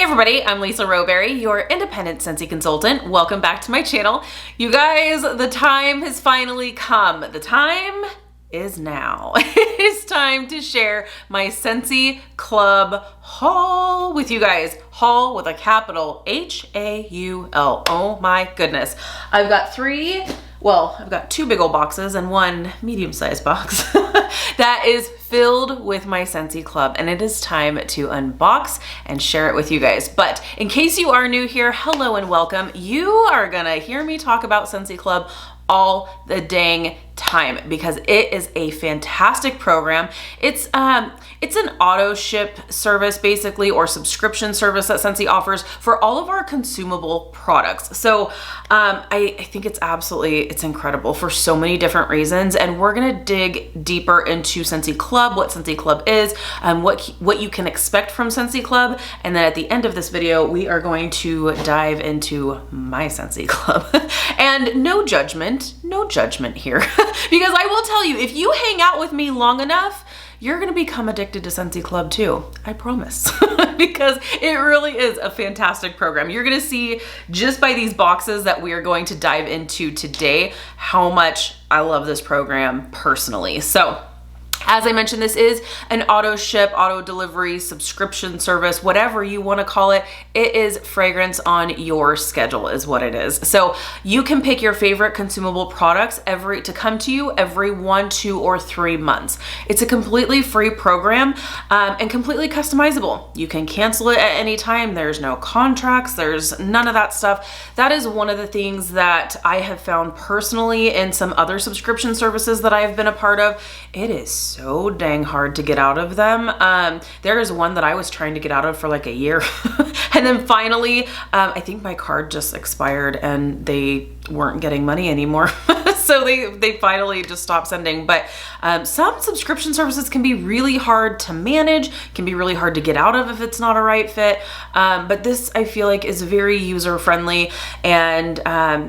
everybody, I'm Lisa Rowberry, your independent Scentsy consultant. Welcome back to my channel. You guys, the time has finally come. The time is now. It is time to share my Scentsy Club haul with you guys. Haul with a capital H-A-U-L. Oh my goodness. I've got two big old boxes and one medium-sized box that is filled with my Scentsy Club, and it is time to unbox and share it with you guys. But in case you are new here, hello and welcome. You are gonna hear me talk about Scentsy Club all the dang time because it is a fantastic program. It's an auto ship service basically, or subscription service that Scentsy offers for all of our consumable products. So I think it's incredible for so many different reasons, and we're gonna dig deeper into Scentsy Club, what Scentsy Club is, what you can expect from Scentsy Club, and then at the end of this video we are going to dive into my Scentsy Club. And no judgment here. Because I will tell you, if you hang out with me long enough, you're gonna become addicted to Scentsy Club too, I promise. Because it really is a fantastic program. You're gonna see just by these boxes that we are going to dive into today how much I love this program personally. So, as I mentioned, this is an auto ship, auto delivery, subscription service, whatever you want to call it. It is fragrance on your schedule is what it is. So you can pick your favorite consumable products to come to you every 1, 2, or 3 months. It's a completely free program and completely customizable. You can cancel it at any time. There's no contracts. There's none of that stuff. That is one of the things that I have found personally in some other subscription services that I have been a part of. It is so dang hard to get out of them. There is one that I was trying to get out of for like a year. And then finally, I think my card just expired and they weren't getting money anymore. So they finally just stopped sending. But some subscription services can be really hard to manage, can be really hard to get out of if it's not a right fit. But this, I feel like, is very user friendly, and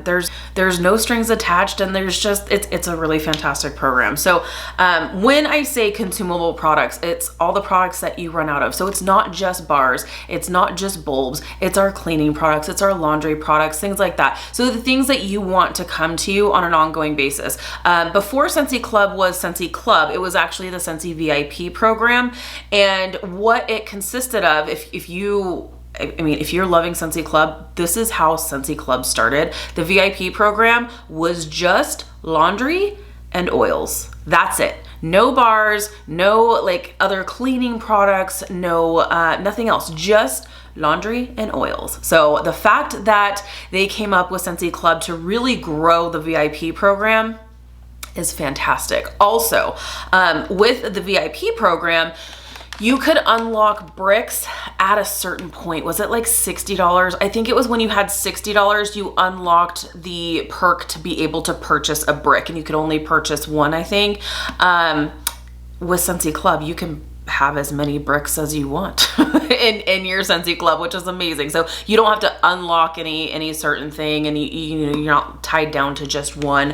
there's no strings attached, and it's a really fantastic program. So when I say consumable products, it's all the products that you run out of. So it's not just bars, it's not just bulbs, it's our cleaning products, it's our laundry products, things like that. So the things that you want to come to you on an ongoing basis. Before Scentsy Club was Scentsy Club, it was actually the Scentsy VIP program, and what it consisted of, if you're loving Scentsy Club, this is how Scentsy Club started. The VIP program was just laundry and oils. That's it. No bars, no like other cleaning products, no nothing else, just laundry and oils. So the fact that they came up with Scentsy Club to really grow the VIP program is fantastic. Also, with the VIP program, you could unlock bricks at a certain point. Was it like $60? I think it was when you had $60, you unlocked the perk to be able to purchase a brick, and you could only purchase one, I think. With Scentsy Club, you can have as many bricks as you want in your Scentsy Club, which is amazing. So you don't have to unlock any certain thing, and you're not tied down to just one,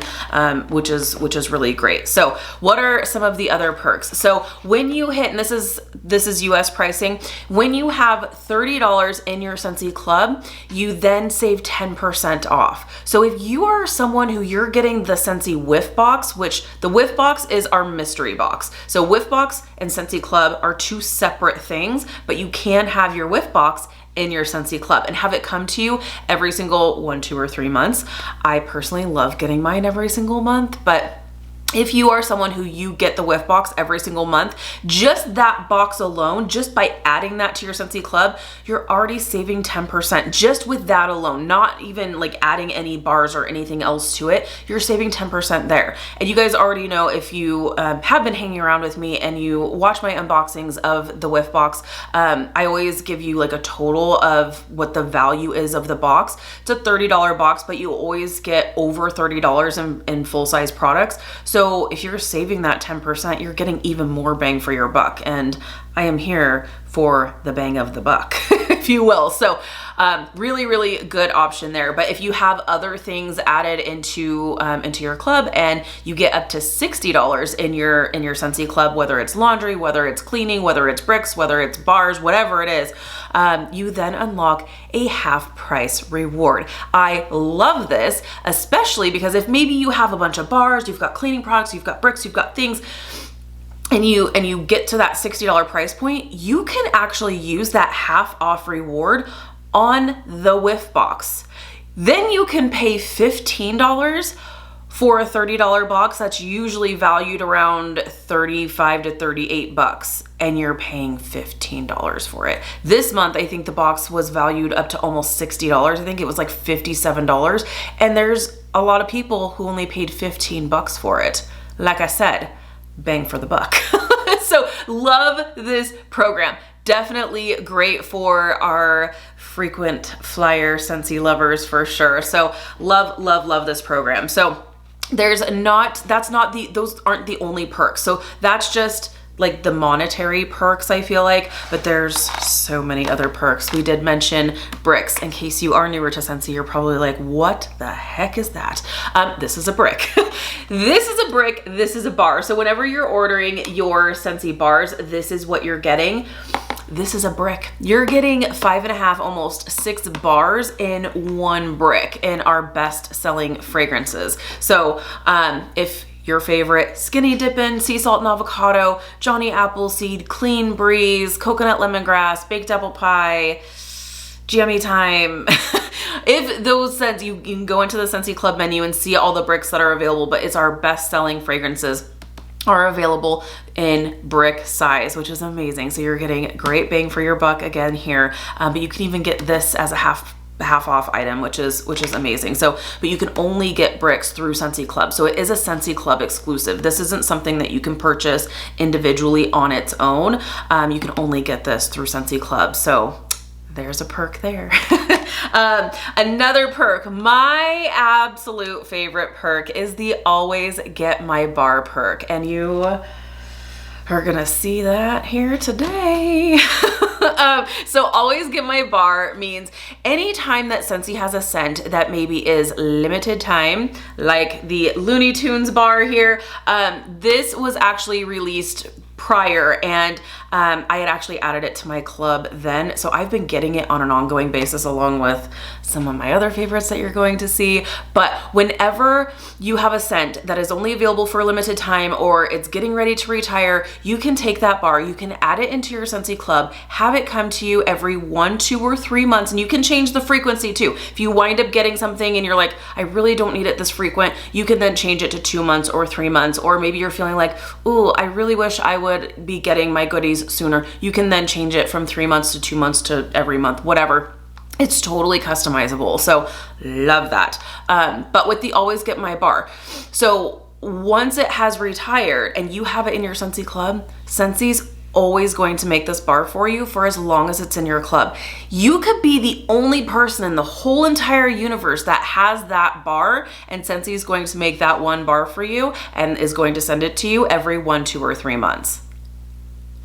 which is really great. So what are some of the other perks? So when you hit, and this is US pricing, when you have $30 in your Scentsy Club, you then save 10% off. So if you are someone who you're getting the Scentsy Whiff Box, which the Whiff Box is our mystery box. So Whiff Box and Scentsy Club are two separate things, but you can have your Whiff Box in your Scentsy Club and have it come to you every single 1, 2, or 3 months. I personally love getting mine every single month, but if you are someone who you get the Whiff Box every single month, just that box alone, just by adding that to your Scentsy Club, you're already saving 10% just with that alone, not even like adding any bars or anything else to it. You're saving 10% there. And you guys already know, if you have been hanging around with me and you watch my unboxings of the Whiff Box, I always give you like a total of what the value is of the box. It's a $30 box, but you always get over $30 in full-size products. So if you're saving that 10%, you're getting even more bang for your buck. And I am here for the bang of the buck. if you will. So really, really good option there. But if you have other things added into your club and you get up to $60 in your Scentsy Club, whether it's laundry, whether it's cleaning, whether it's bricks, whether it's bars, whatever it is, you then unlock a half price reward. I love this, especially because if maybe you have a bunch of bars, you've got cleaning products, you've got bricks, you've got things, and you get to that $60 price point, you can actually use that half off reward on the whiff box. Then you can pay $15 for a $30 box that's usually valued around 35 to 38 bucks, and you're paying $15 for it. This month, I think the box was valued up to almost $60. I think it was like $57, and there's a lot of people who only paid 15 bucks for it. Like I said, bang for the buck. So love this program. Definitely great for our frequent flyer Scentsy lovers for sure. So love this program. So those aren't the only perks. So that's just like the monetary perks, I feel like, but there's so many other perks. We did mention bricks. In case you are newer to Scentsy, you're probably like, what the heck is that? This is a brick. This is a brick, this is a bar. So whenever you're ordering your Scentsy bars, this is what you're getting. This is a brick. You're getting 5.5, almost 6 bars in one brick in our best selling fragrances. So if your favorite Skinny Dippin', Sea Salt and Avocado, Johnny Appleseed, Clean Breeze, Coconut Lemongrass, Baked Apple Pie, Jammy Time. If those scents, you can go into the Scentsy Club menu and see all the bricks that are available, but it's our best selling fragrances are available in brick size, which is amazing. So you're getting great bang for your buck again here, but you can even get this as a half off item, which is amazing. So, but you can only get bricks through Scentsy Club. So it is a Scentsy Club exclusive. This isn't something that you can purchase individually on its own. You can only get this through Scentsy Club. So there's a perk there. Another perk, my absolute favorite perk, is the always get my bar perk. And you are gonna see that here today. So always get my bar means anytime that Scentsy has a scent that maybe is limited time, like the Looney Tunes bar here, this was actually released prior, and I had actually added it to my club then. So I've been getting it on an ongoing basis along with some of my other favorites that you're going to see. But whenever you have a scent that is only available for a limited time or it's getting ready to retire, you can take that bar, you can add it into your Scentsy Club, have it come to you every 1, 2, or 3 months, and you can change the frequency too. If you wind up getting something and you're like, I really don't need it this frequent, you can then change it to 2 months or 3 months, or maybe you're feeling like, ooh, I really wish I would be getting my goodies sooner. You can then change it from 3 months to 2 months to every month, whatever. It's totally customizable. So love that. But with the always get my bar. So once it has retired and you have it in your Scentsy Club, Scentsy's always going to make this bar for you for as long as it's in your club. You could be the only person in the whole entire universe that has that bar, and Scentsy is going to make that one bar for you and is going to send it to you every 1, 2, or 3 months.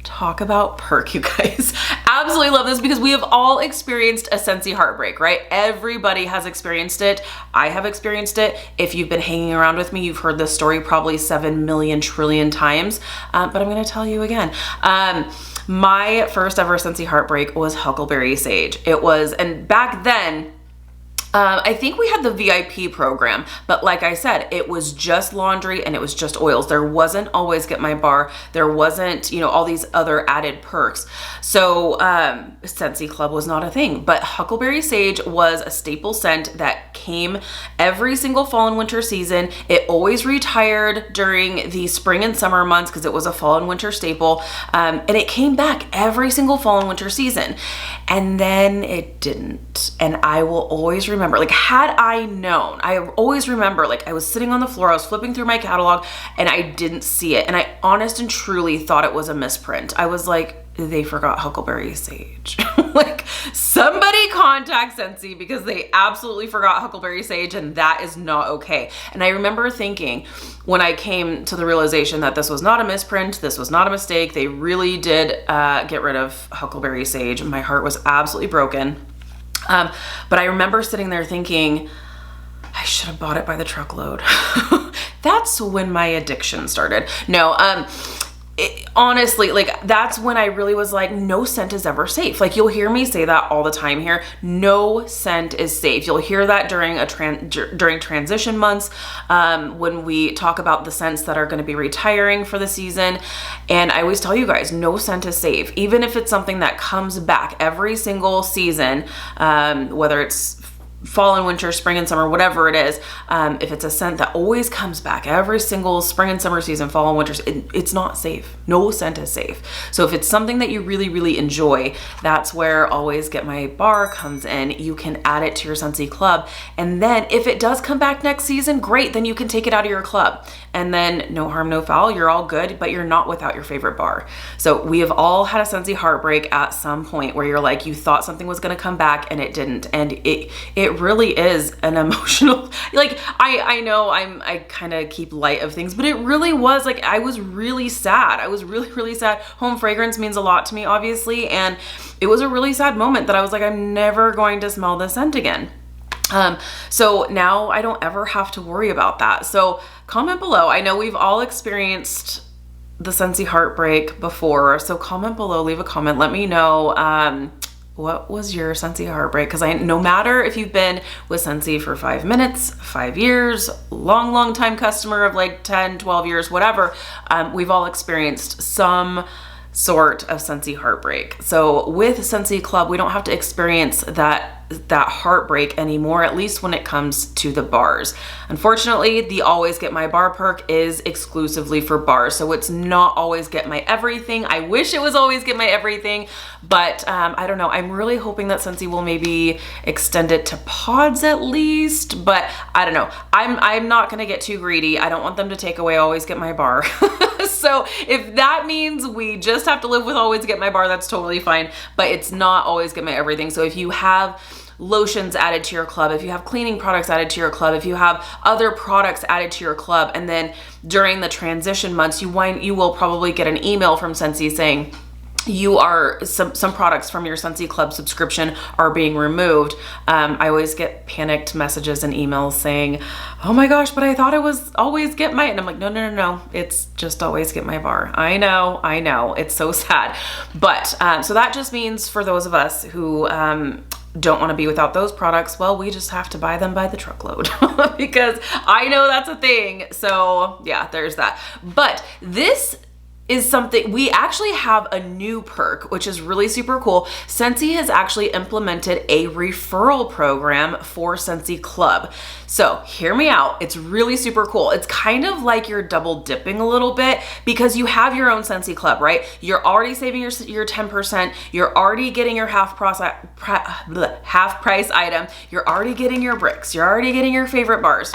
Talk about perk, you guys. Absolutely love this because we have all experienced a Scentsy heartbreak, right? Everybody has experienced it. I have experienced it. If you've been hanging around with me, you've heard this story probably 7 million trillion times, but I'm gonna tell you again. My first ever Scentsy heartbreak was Huckleberry Sage. It was, and back then, I think we had the VIP program, but like I said, it was just laundry and it was just oils. There wasn't always get my bar. There wasn't, all these other added perks. So Scentsy Club was not a thing, but Huckleberry Sage was a staple scent that came every single fall and winter season. It always retired during the spring and summer months because it was a fall and winter staple. And it came back every single fall and winter season. And then it didn't. And I will always remember, like, had I known, I always remember, like, I was sitting on the floor, I was flipping through my catalog and I didn't see it. And I honest and truly thought it was a misprint. I was like, they forgot Huckleberry Sage. Like, somebody contact Scentsy because they absolutely forgot Huckleberry Sage, and that is not okay. And I remember thinking when I came to the realization that this was not a misprint, this was not a mistake, they really did get rid of Huckleberry Sage. My heart was absolutely broken. But I remember sitting there thinking, I should have bought it by the truckload. That's when my addiction started. No, honestly, like that's when I really was like, no scent is ever safe. Like you'll hear me say that all the time here. No scent is safe. You'll hear that during transition months, when we talk about the scents that are going to be retiring for the season. And I always tell you guys, no scent is safe. Even if it's something that comes back every single season, whether it's fall and winter, spring and summer, whatever it is, if it's a scent that always comes back every single spring and summer season, fall and winter, it's not safe. No scent is safe. So if it's something that you really, really enjoy, that's where Always Get My Bar comes in. You can add it to your Scentsy Club. And then if it does come back next season, great, then you can take it out of your club. And then no harm, no foul, you're all good, but you're not without your favorite bar. So we have all had a Scentsy heartbreak at some point where you're like, you thought something was gonna come back and it didn't. And it really is an emotional, like I know I kind of keep light of things, but it really was like, I was really sad. I was really, really sad. Home fragrance means a lot to me, obviously. And it was a really sad moment that I was like, I'm never going to smell this scent again. So now I don't ever have to worry about that. So comment below. I know we've all experienced the Scentsy heartbreak before. So comment below, leave a comment. Let me know, what was your Scentsy heartbreak? Because no matter if you've been with Scentsy for 5 minutes, 5 years, long time customer of like 10, 12 years, whatever, we've all experienced some sort of Scentsy heartbreak. So with Scentsy Club, we don't have to experience that heartbreak anymore, at least when it comes to the bars. Unfortunately, the Always Get My Bar perk is exclusively for bars, so it's not Always Get My Everything. I wish it was Always Get My Everything, but I don't know. I'm really hoping that Scentsy will maybe extend it to pods at least, but I don't know. I'm not gonna get too greedy. I don't want them to take away Always Get My Bar. So if that means we just have to live with Always Get My Bar, that's totally fine, but it's not Always Get My Everything. So if you have lotions added to your club, if you have cleaning products added to your club, if you have other products added to your club, and then during the transition months, you will probably get an email from Scentsy saying, some products from your Scentsy Club subscription are being removed. I always get panicked messages and emails saying, oh my gosh, but I thought it was Always Get My, and I'm like, no, it's just Always Get My Bar. I know, it's so sad. But, so that just means for those of us who, don't want to be without those products, well, we just have to buy them by the truckload because I know that's a thing. So yeah, there's that. But this is something, we actually have a new perk, which is really super cool. Scentsy has actually implemented a referral program for Scentsy Club. So hear me out. It's really super cool. It's kind of like you're double dipping a little bit because you have your own Scentsy Club, right? You're already saving your 10%. You're already getting your half price item. You're already getting your bricks. You're already getting your favorite bars.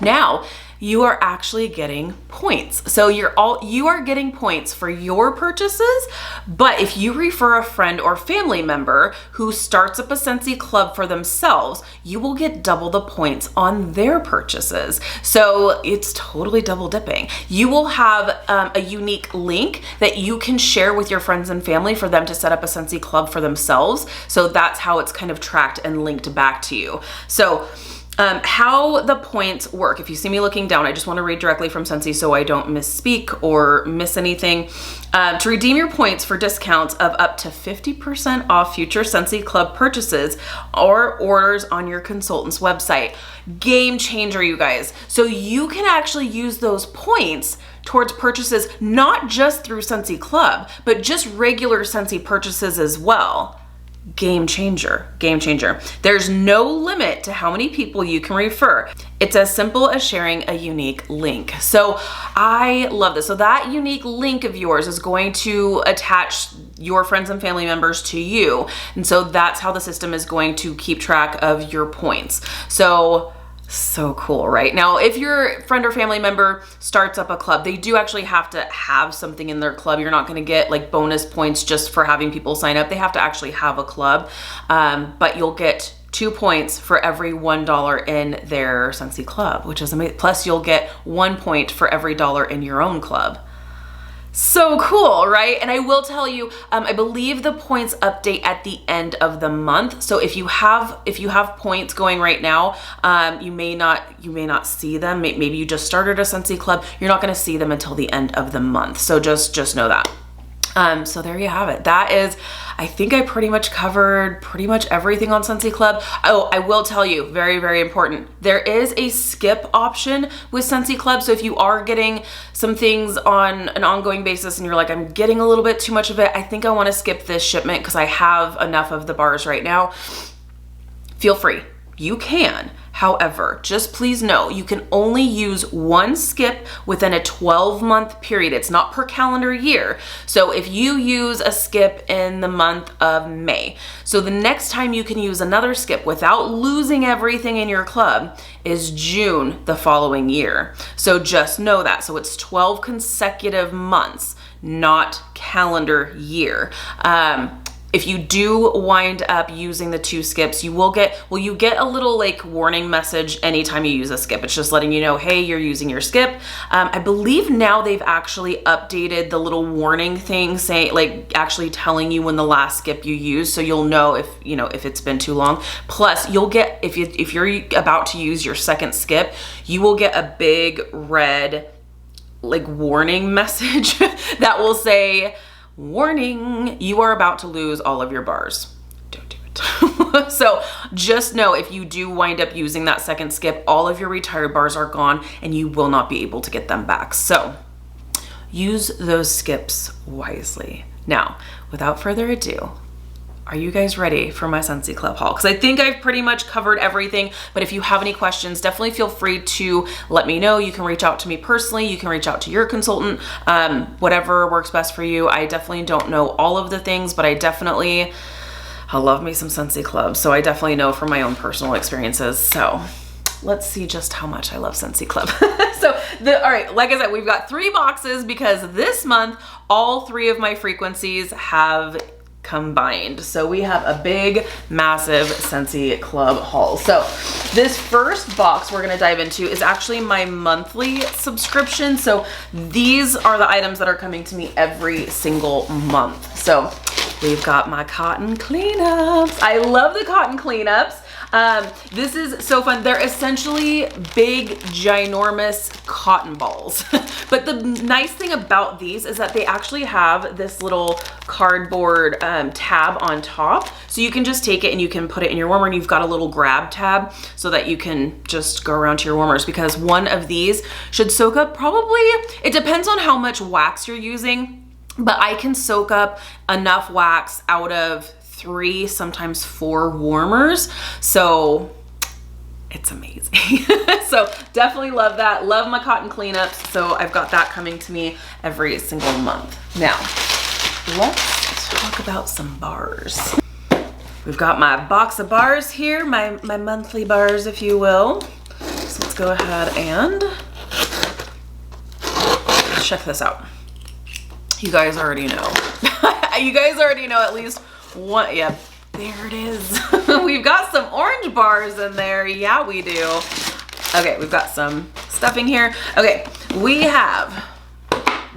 Now, you are actually getting points. So you are getting points for your purchases, but if you refer a friend or family member who starts up a Scentsy Club for themselves, you will get double the points on their purchases. So it's totally double dipping. You will have a unique link that you can share with your friends and family for them to set up a Scentsy Club for themselves. So that's how it's kind of tracked and linked back to you. So how the points work. If you see me looking down, I just want to read directly from Scentsy so I don't misspeak or miss anything. To redeem your points for discounts of up to 50% off future Scentsy Club purchases or orders on your consultant's website. Game changer, you guys. So you can actually use those points towards purchases, not just through Scentsy Club, but just regular Scentsy purchases as well. Game changer, game changer. There's no limit to how many people you can refer. It's as simple as sharing a unique link. So I love this. So that unique link of yours is going to attach your friends and family members to you. And so that's how the system is going to keep track of your points. So So cool, right? Now, if your friend or family member starts up a club, they do actually have to have something in their club. You're not going to get like bonus points just for having people sign up. They have to actually have a club, but you'll get 2 points for every $1 in their Scentsy Club, which is amazing. Plus, you'll get 1 point for every $1 in your own club. So cool, right? And I will tell you, I believe the points update at the end of the month. So if you have points going right now, you may not see them. Maybe you just started a Scentsy Club. You're not going to see them until the end of the month. So just know that. So there you have it. That is, I think I pretty much covered pretty much everything on Scentsy Club. Oh, I will tell you, very, very important. There is a skip option with Scentsy Club. So if you are getting some things on an ongoing basis and you're like, I'm getting a little bit too much of it, I think I want to skip this shipment because I have enough of the bars right now. Feel free. You can. However, just please know you can only use one skip within a 12-month period. It's not per calendar year. So if you use a skip in the month of May, so the next time you can use another skip without losing everything in your club is June the following year. So just know that. So it's 12 consecutive months, not calendar year. If you do wind up using the 2 skips, you get a little like warning message anytime you use a skip. It's just letting you know, hey, you're using your skip. I believe now they've actually updated the little warning thing saying, like actually telling you when the last skip you used, so you'll know if it's been too long. Plus you'll get, if you're about to use your second skip, you will get a big red like warning message that will say, warning, you are about to lose all of your bars. Don't do it. So just know if you do wind up using that second skip, all of your retired bars are gone and you will not be able to get them back. So use those skips wisely. Now, without further ado, are you guys ready for my Scentsy Club haul? Because I think I've pretty much covered everything, but if you have any questions, definitely feel free to let me know. You can reach out to me personally. You can reach out to your consultant, whatever works best for you. I definitely don't know all of the things, but I love me some Scentsy Club. So I definitely know from my own personal experiences. So let's see just how much I love Scentsy Club. All right, like I said, we've got 3 boxes because this month, all 3 of my frequencies have combined. So we have a big, massive Scentsy Club haul. So this first box we're gonna dive into is actually my monthly subscription. So these are the items that are coming to me every single month. So we've got my cotton cleanups. I love the cotton cleanups. This is so fun. They're essentially big, ginormous cotton balls. But the nice thing about these is that they actually have this little cardboard tab on top. So you can just take it and you can put it in your warmer, and you've got a little grab tab so that you can just go around to your warmers, because one of these should soak up probably, it depends on how much wax you're using, but I can soak up enough wax out of 3, sometimes 4 warmers. So it's amazing. So definitely love that. Love my cotton cleanups. So I've got that coming to me every single month. Now, let's talk about some bars. We've got my box of bars here, my monthly bars, if you will. So let's go ahead and check this out. You guys already know. You guys already know at least one. Yeah, there it is. We've got some orange bars in there. Yeah, we do. Okay, we've got some stuffing here. Okay, we have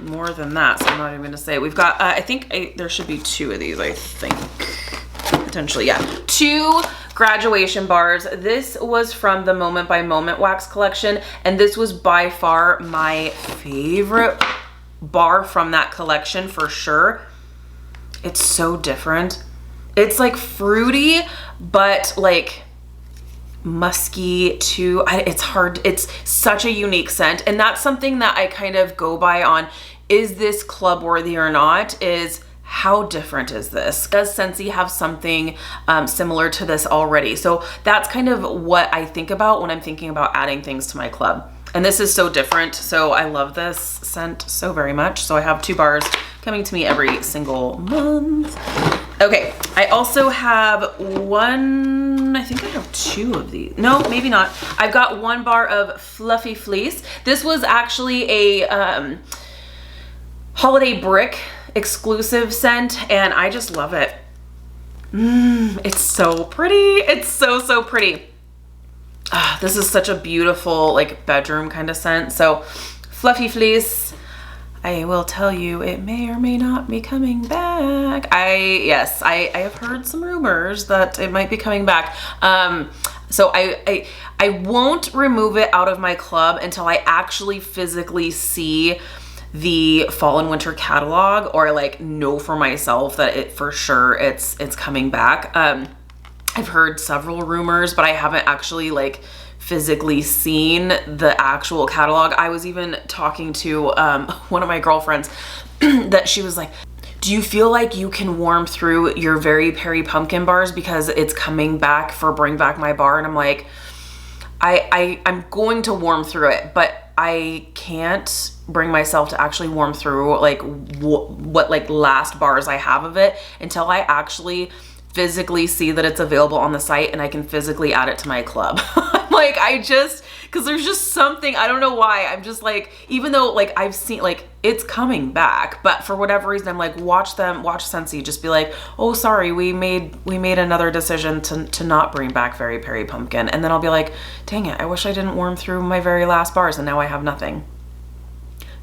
more than that, so I'm not even gonna say. We've got, I think there should be 2 of these, I think. Potentially, yeah. 2 graduation bars. This was from the Moment by Moment wax collection, and this was by far my favorite bar from that collection for sure. It's so different. It's like fruity, but like musky too. It's hard. It's such a unique scent. And that's something that I kind of go by on, is this club worthy or not, is how different is this? Does Scentsy have something similar to this already? So that's kind of what I think about when I'm thinking about adding things to my club. And this is so different. So I love this scent so very much. So I have 2 bars coming to me every single month. Okay, I also have 1 I think I have 2 of these. No, maybe not. I've got 1 bar of Fluffy Fleece. This was actually a holiday brick exclusive scent, and I just love it. It's so pretty. It's so, so pretty. This is such a beautiful, like, bedroom kind of scent. So Fluffy Fleece, I will tell you, it may or may not be coming back. Yes, I have heard some rumors that it might be coming back. So I won't remove it out of my club until I actually physically see the fall and winter catalog, or like know for myself that it for sure it's coming back. I've heard several rumors, but I haven't actually like physically seen the actual catalog. I was even talking to one of my girlfriends that she was like, do you feel like you can warm through your Very Perry pumpkin bars because it's coming back for Bring Back My Bar? And I'm like, I'm going to warm through it, but I can't bring myself to actually warm through like what like last bars I have of it until I actually physically see that it's available on the site and I can physically add it to my club. Like, because there's just something, I don't know why, I'm just like, even though like I've seen like it's coming back, but for whatever reason I'm like, watch Scentsy just be like, oh sorry, we made another decision to not bring back Very Perry pumpkin, and then I'll be like, dang it, I wish I didn't warm through my very last bars and now I have nothing.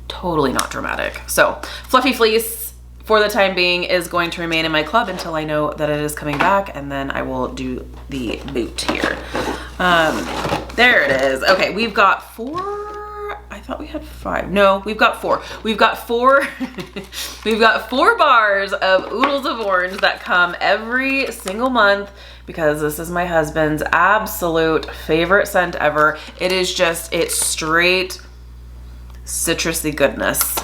Totally not dramatic. So Fluffy Fleece for the time being is going to remain in my club until I know that it is coming back, and then I will do the boot here. There it is. Okay, we've got 4. I thought we had 5. No, we've got 4. We've got 4. We've got 4 bars of Oodles of Orange that come every single month because this is my husband's absolute favorite scent ever. It is just, it's straight citrusy goodness.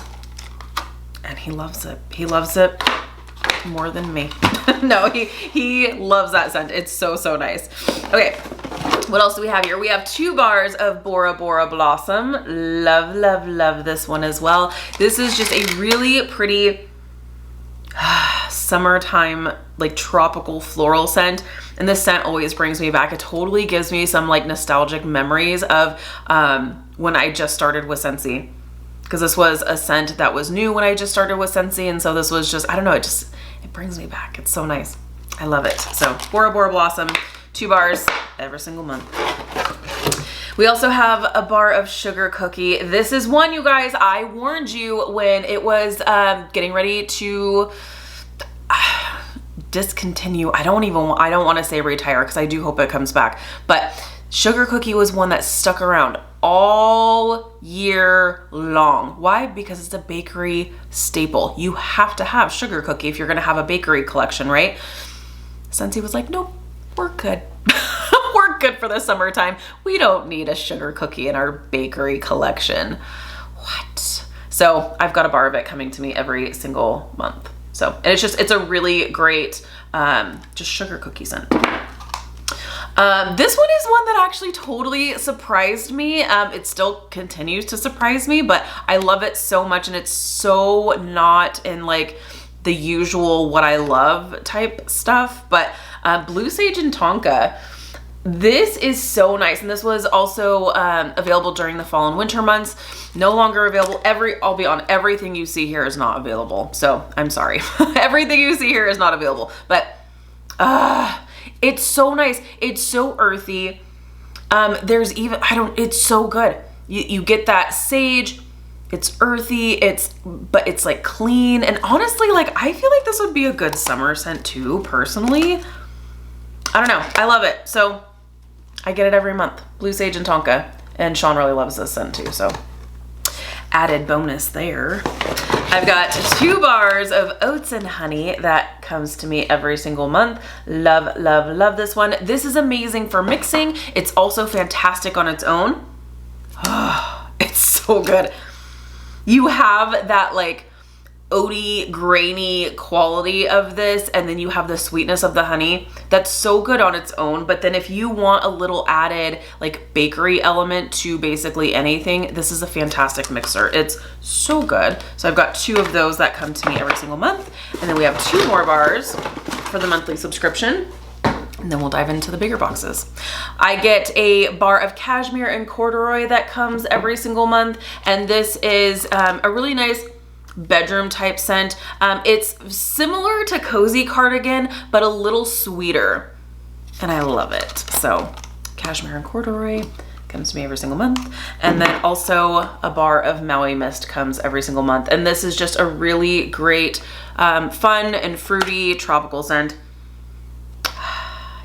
And he loves it. He loves it more than me. No, he loves that scent. It's so, so nice. Okay, what else do we have here? We have 2 bars of Bora Bora Blossom. Love, love, love this one as well. This is just a really pretty summertime, like tropical floral scent. And this scent always brings me back. It totally gives me some like nostalgic memories of when I just started with Scentsy. Because this was a scent that was new when I just started with Scentsy, and so this was just, I don't know, it brings me back. It's so nice. I love it. So Bora Bora Blossom, 2 bars every single month. We also have a bar of Sugar Cookie. This is one, you guys, I warned you when it was getting ready to discontinue. I don't want to say retire because I do hope it comes back, but Sugar Cookie was one that stuck around all year long. Why? Because it's a bakery staple. You have to have Sugar Cookie if you're gonna have a bakery collection, right? Scentsy was like, nope, we're good. We're good for the summertime. We don't need a Sugar Cookie in our bakery collection. What? So I've got a bar of it coming to me every single month. So, and it's a really great just sugar cookie scent. This one is one that actually totally surprised me. It still continues to surprise me, but I love it so much, and it's so not in like the usual what I love type stuff, but Blue Sage and Tonka. This is so nice, and this was also available during the fall and winter months. No longer available. I'll be on, everything you see here is not available, so I'm sorry. Everything you see here is not available, but it's so nice. It's so earthy. There's even, it's so good. You get that sage, it's earthy, but it's like clean. And honestly, like, I feel like this would be a good summer scent too, personally. I don't know. I love it. So I get it every month. Blue Sage and Tonka. And Sean really loves this scent too, so added bonus there. I've got 2 bars of Oats and Honey that comes to me every single month. Love, love, love this one. This is amazing for mixing. It's also fantastic on its own. Oh, it's so good. You have that like oaty, grainy quality of this, and then you have the sweetness of the honey. That's so good on its own, but then if you want a little added like bakery element to basically anything, this is a fantastic mixer. It's so good. So I've got 2 of those that come to me every single month, and then we have 2 more bars for the monthly subscription. and then we'll dive into the bigger boxes. I get a bar of cashmere and corduroy that comes every single month, and this is a really nice bedroom type scent. It's similar to Cozy Cardigan, but a little sweeter, and I love it. So cashmere and corduroy comes to me every single month. And then also a bar of Maui Mist comes every single month. And this is just a really great, fun and fruity tropical scent.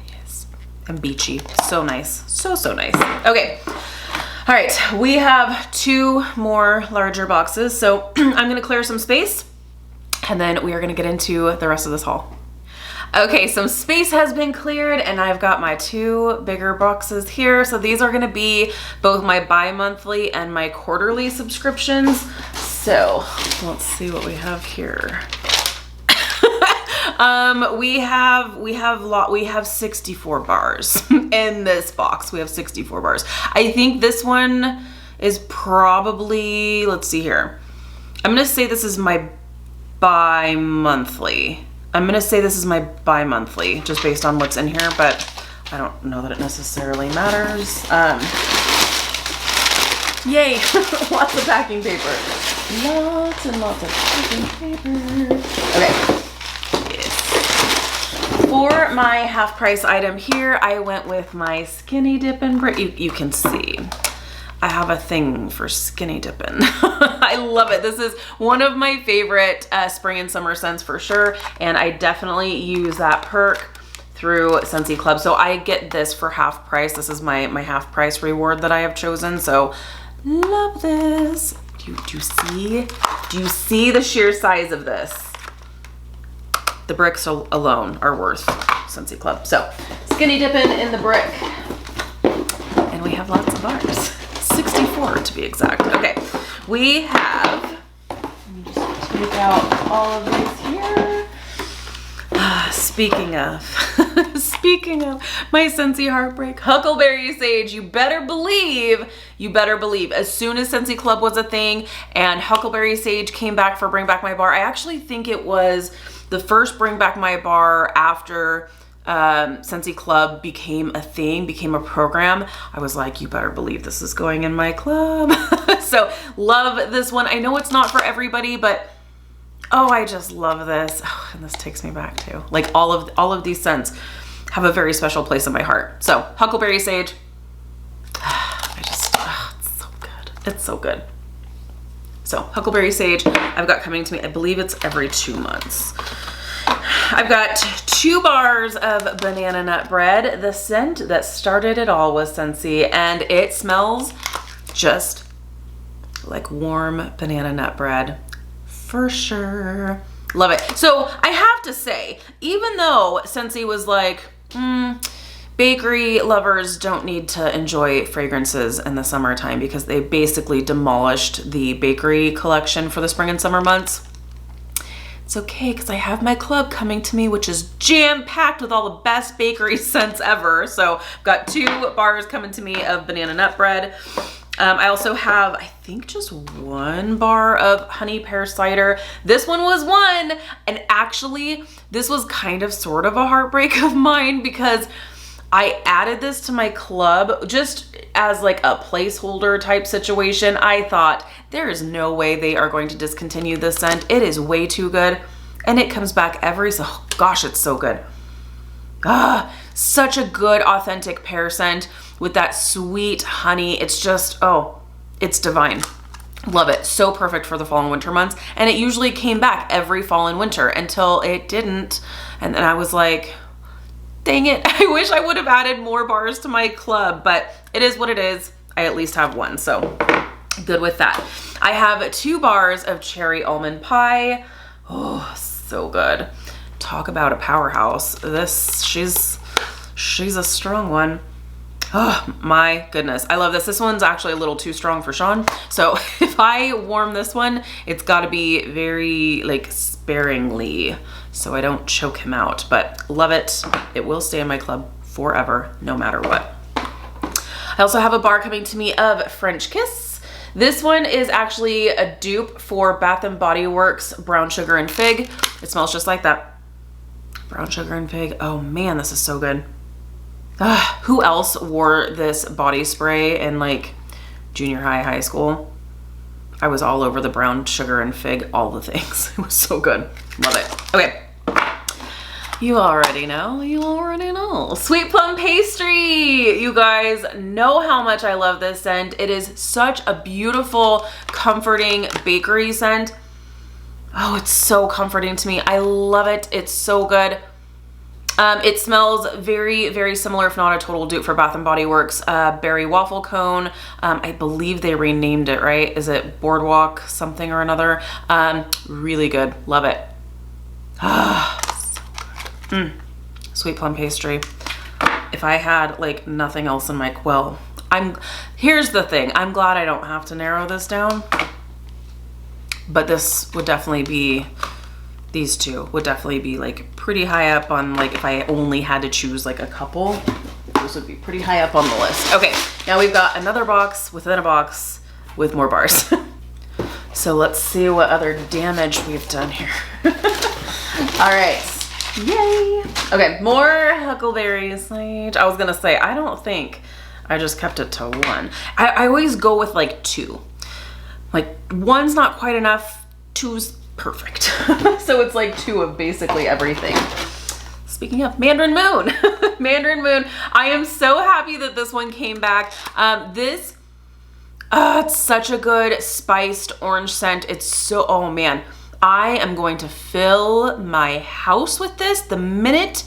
Yes, and beachy, so nice, so nice. Okay. All right, we have 2 more larger boxes, so I'm gonna clear some space and then we are gonna get into the rest of this haul. Okay, some space has been cleared and I've got my 2 bigger boxes here. So these are gonna be both my bi-monthly and my quarterly subscriptions. So let's see what we have here. We have 64 bars in this box. We have 64 bars. I think this one is probably, let's see here. I'm gonna say this is my bi-monthly. Just based on what's in here, but I don't know that it necessarily matters. Yay, lots of packing paper. Lots and lots of packing paper. Okay. For my half price item here, I went with my Skinny Dippin' Brick. You can see I have a thing for Skinny Dippin'. I love it. This is one of my favorite spring and summer scents for sure. And I definitely use that perk through Scentsy Club. So I get this for half price. This is my half price reward that I have chosen. So love this. Do you see the sheer size of this? The bricks alone are worth Scentsy Club. So Skinny Dippin' in the brick. And we have lots of bars. 64 to be exact. Okay, we have, let me just take out all of these here. Speaking of my Scentsy heartbreak, Huckleberry Sage, you better believe, as soon as Scentsy Club was a thing and Huckleberry Sage came back for Bring Back My Bar, I actually think it was the first Bring Back My Bar after Scentsy Club became a thing, became a program. I was like, you better believe this is going in my club. So love this one. I know it's not for everybody, but oh, I just love this. Oh, and this takes me back to like all of these scents have a very special place in my heart. So Huckleberry Sage, it's so good. It's so good. So Huckleberry Sage, I've got coming to me, I believe it's every 2 months. I've got 2 bars of banana nut bread. The scent that started it all was Scentsy, and it smells just like warm banana nut bread for sure. Love it. So I have to say, even though Scentsy was like, bakery lovers don't need to enjoy fragrances in the summertime because they basically demolished the bakery collection for the spring and summer months. It's okay because I have my club coming to me, which is jam-packed with all the best bakery scents ever. So I've got 2 bars coming to me of banana nut bread. I also have, I think, just 1 bar of honey pear cider. This one was 1, and actually this was kind of sort of a heartbreak of mine because I added this to my club just as like a placeholder type situation. I thought there is no way they are going to discontinue this scent. It is way too good, and it comes back oh gosh, it's so good. Such a good authentic pear scent with that sweet honey. It's just, oh, it's divine. Love it. So perfect for the fall and winter months. And it usually came back every fall and winter until it didn't. And then I was like, dang it. I wish I would have added more bars to my club, but it is what it is. I at least have 1, so good with that. I have 2 bars of cherry almond pie. Oh, so good. Talk about a powerhouse. She's a strong one. Oh my goodness. I love this. This one's actually a little too strong for Sean. So if I warm this one, it's gotta be very like sparingly so I don't choke him out, but love it. It will stay in my club forever, no matter what. I also have a bar coming to me of French Kiss. This one is actually a dupe for Bath & Body Works Brown Sugar and Fig. It smells just like that. Brown sugar and fig. Oh man, this is so good. Who else wore this body spray in like junior high, high school? I was all over the brown sugar and fig, all the things. It was so good. Love it. Okay. You already know. You already know. Sweet plum pastry. You guys know how much I love this scent. It is such a beautiful, comforting bakery scent. Oh, it's so comforting to me. I love it. It's so good. It smells very, very similar, if not a total dupe for Bath & Body Works berry waffle cone. I believe they renamed it, right? Is it Boardwalk something or another? Really good. Love it. So good. Sweet plum pastry. If I had like nothing else in my quill, here's the thing. I'm glad I don't have to narrow this down, but this would definitely be, these two would definitely be like pretty high up on, like if I only had to choose like a couple, those would be pretty high up on the list. Okay, now we've got another box within a box with more bars. So let's see what other damage we've done here. All right, yay. Okay, more huckleberries. I was gonna say, I don't think I just kept it to one. I always go with like two. Like one's not quite enough, two's perfect. So it's like two of basically everything. Speaking of Mandarin Moon, Mandarin Moon, I am so happy that this one came back. It's such a good spiced orange scent. It's so, oh man, I am going to fill my house with this the minute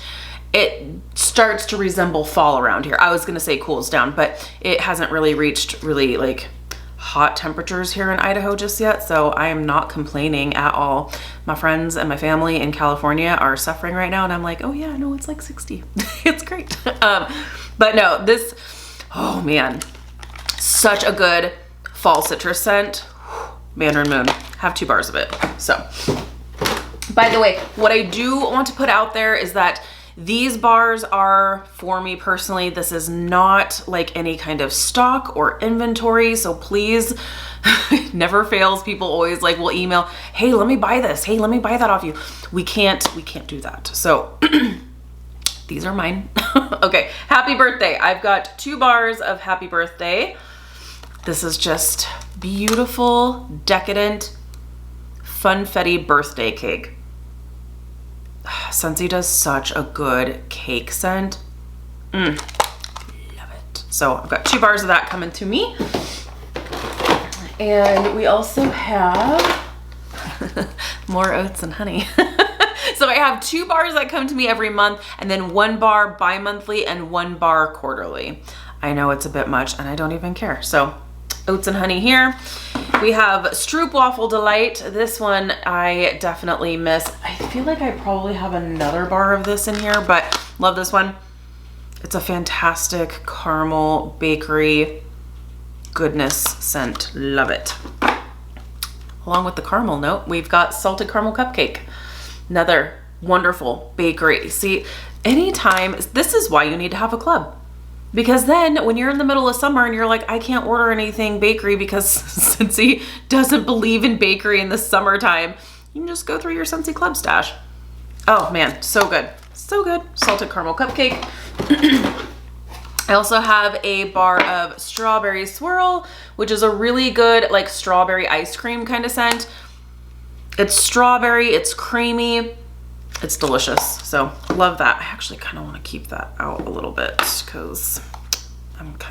it starts to resemble fall around here. I was gonna say cools down, but it hasn't really reached really like hot temperatures here in Idaho just yet, so I am not complaining at all. My friends and my family in California are suffering right now, and I'm like, oh yeah, no, it's like 60. It's great. But no, this, oh man, such a good fall citrus scent. Mandarin Moon, have 2 bars of it. So, by the way, what I do want to put out there is that these bars are, for me personally, this is not like any kind of stock or inventory, so please, it never fails. People always like will email, hey, let me buy this. Hey, let me buy that off you. We can't do that. So these are mine. Okay, happy birthday. I've got 2 bars of happy birthday. This is just beautiful, decadent, funfetti birthday cake. Scentsy does such a good cake scent. Love it. So I've got 2 bars of that coming to me. And we also have more oats and honey. So I have 2 bars that come to me every month, and then 1 bar bi-monthly and 1 bar quarterly. I know it's a bit much and I don't even care. So oats and honey here. We have Stroop Waffle Delight. This one I definitely miss. I feel like I probably have another bar of this in here, but love this one. It's a fantastic caramel bakery goodness scent. Love it. Along with the caramel note, we've got Salted Caramel Cupcake. Another wonderful bakery. See, anytime, this is why you need to have a club. Because then when you're in the middle of summer and you're like, I can't order anything bakery because Scentsy doesn't believe in bakery in the summertime, you can just go through your Scentsy Club stash. Oh man, so good. So good. Salted caramel cupcake. I also have a bar of strawberry swirl, which is a really good like strawberry ice cream kind of scent. It's strawberry, it's creamy. It's delicious, so love that. I actually kind of want to keep that out a little bit because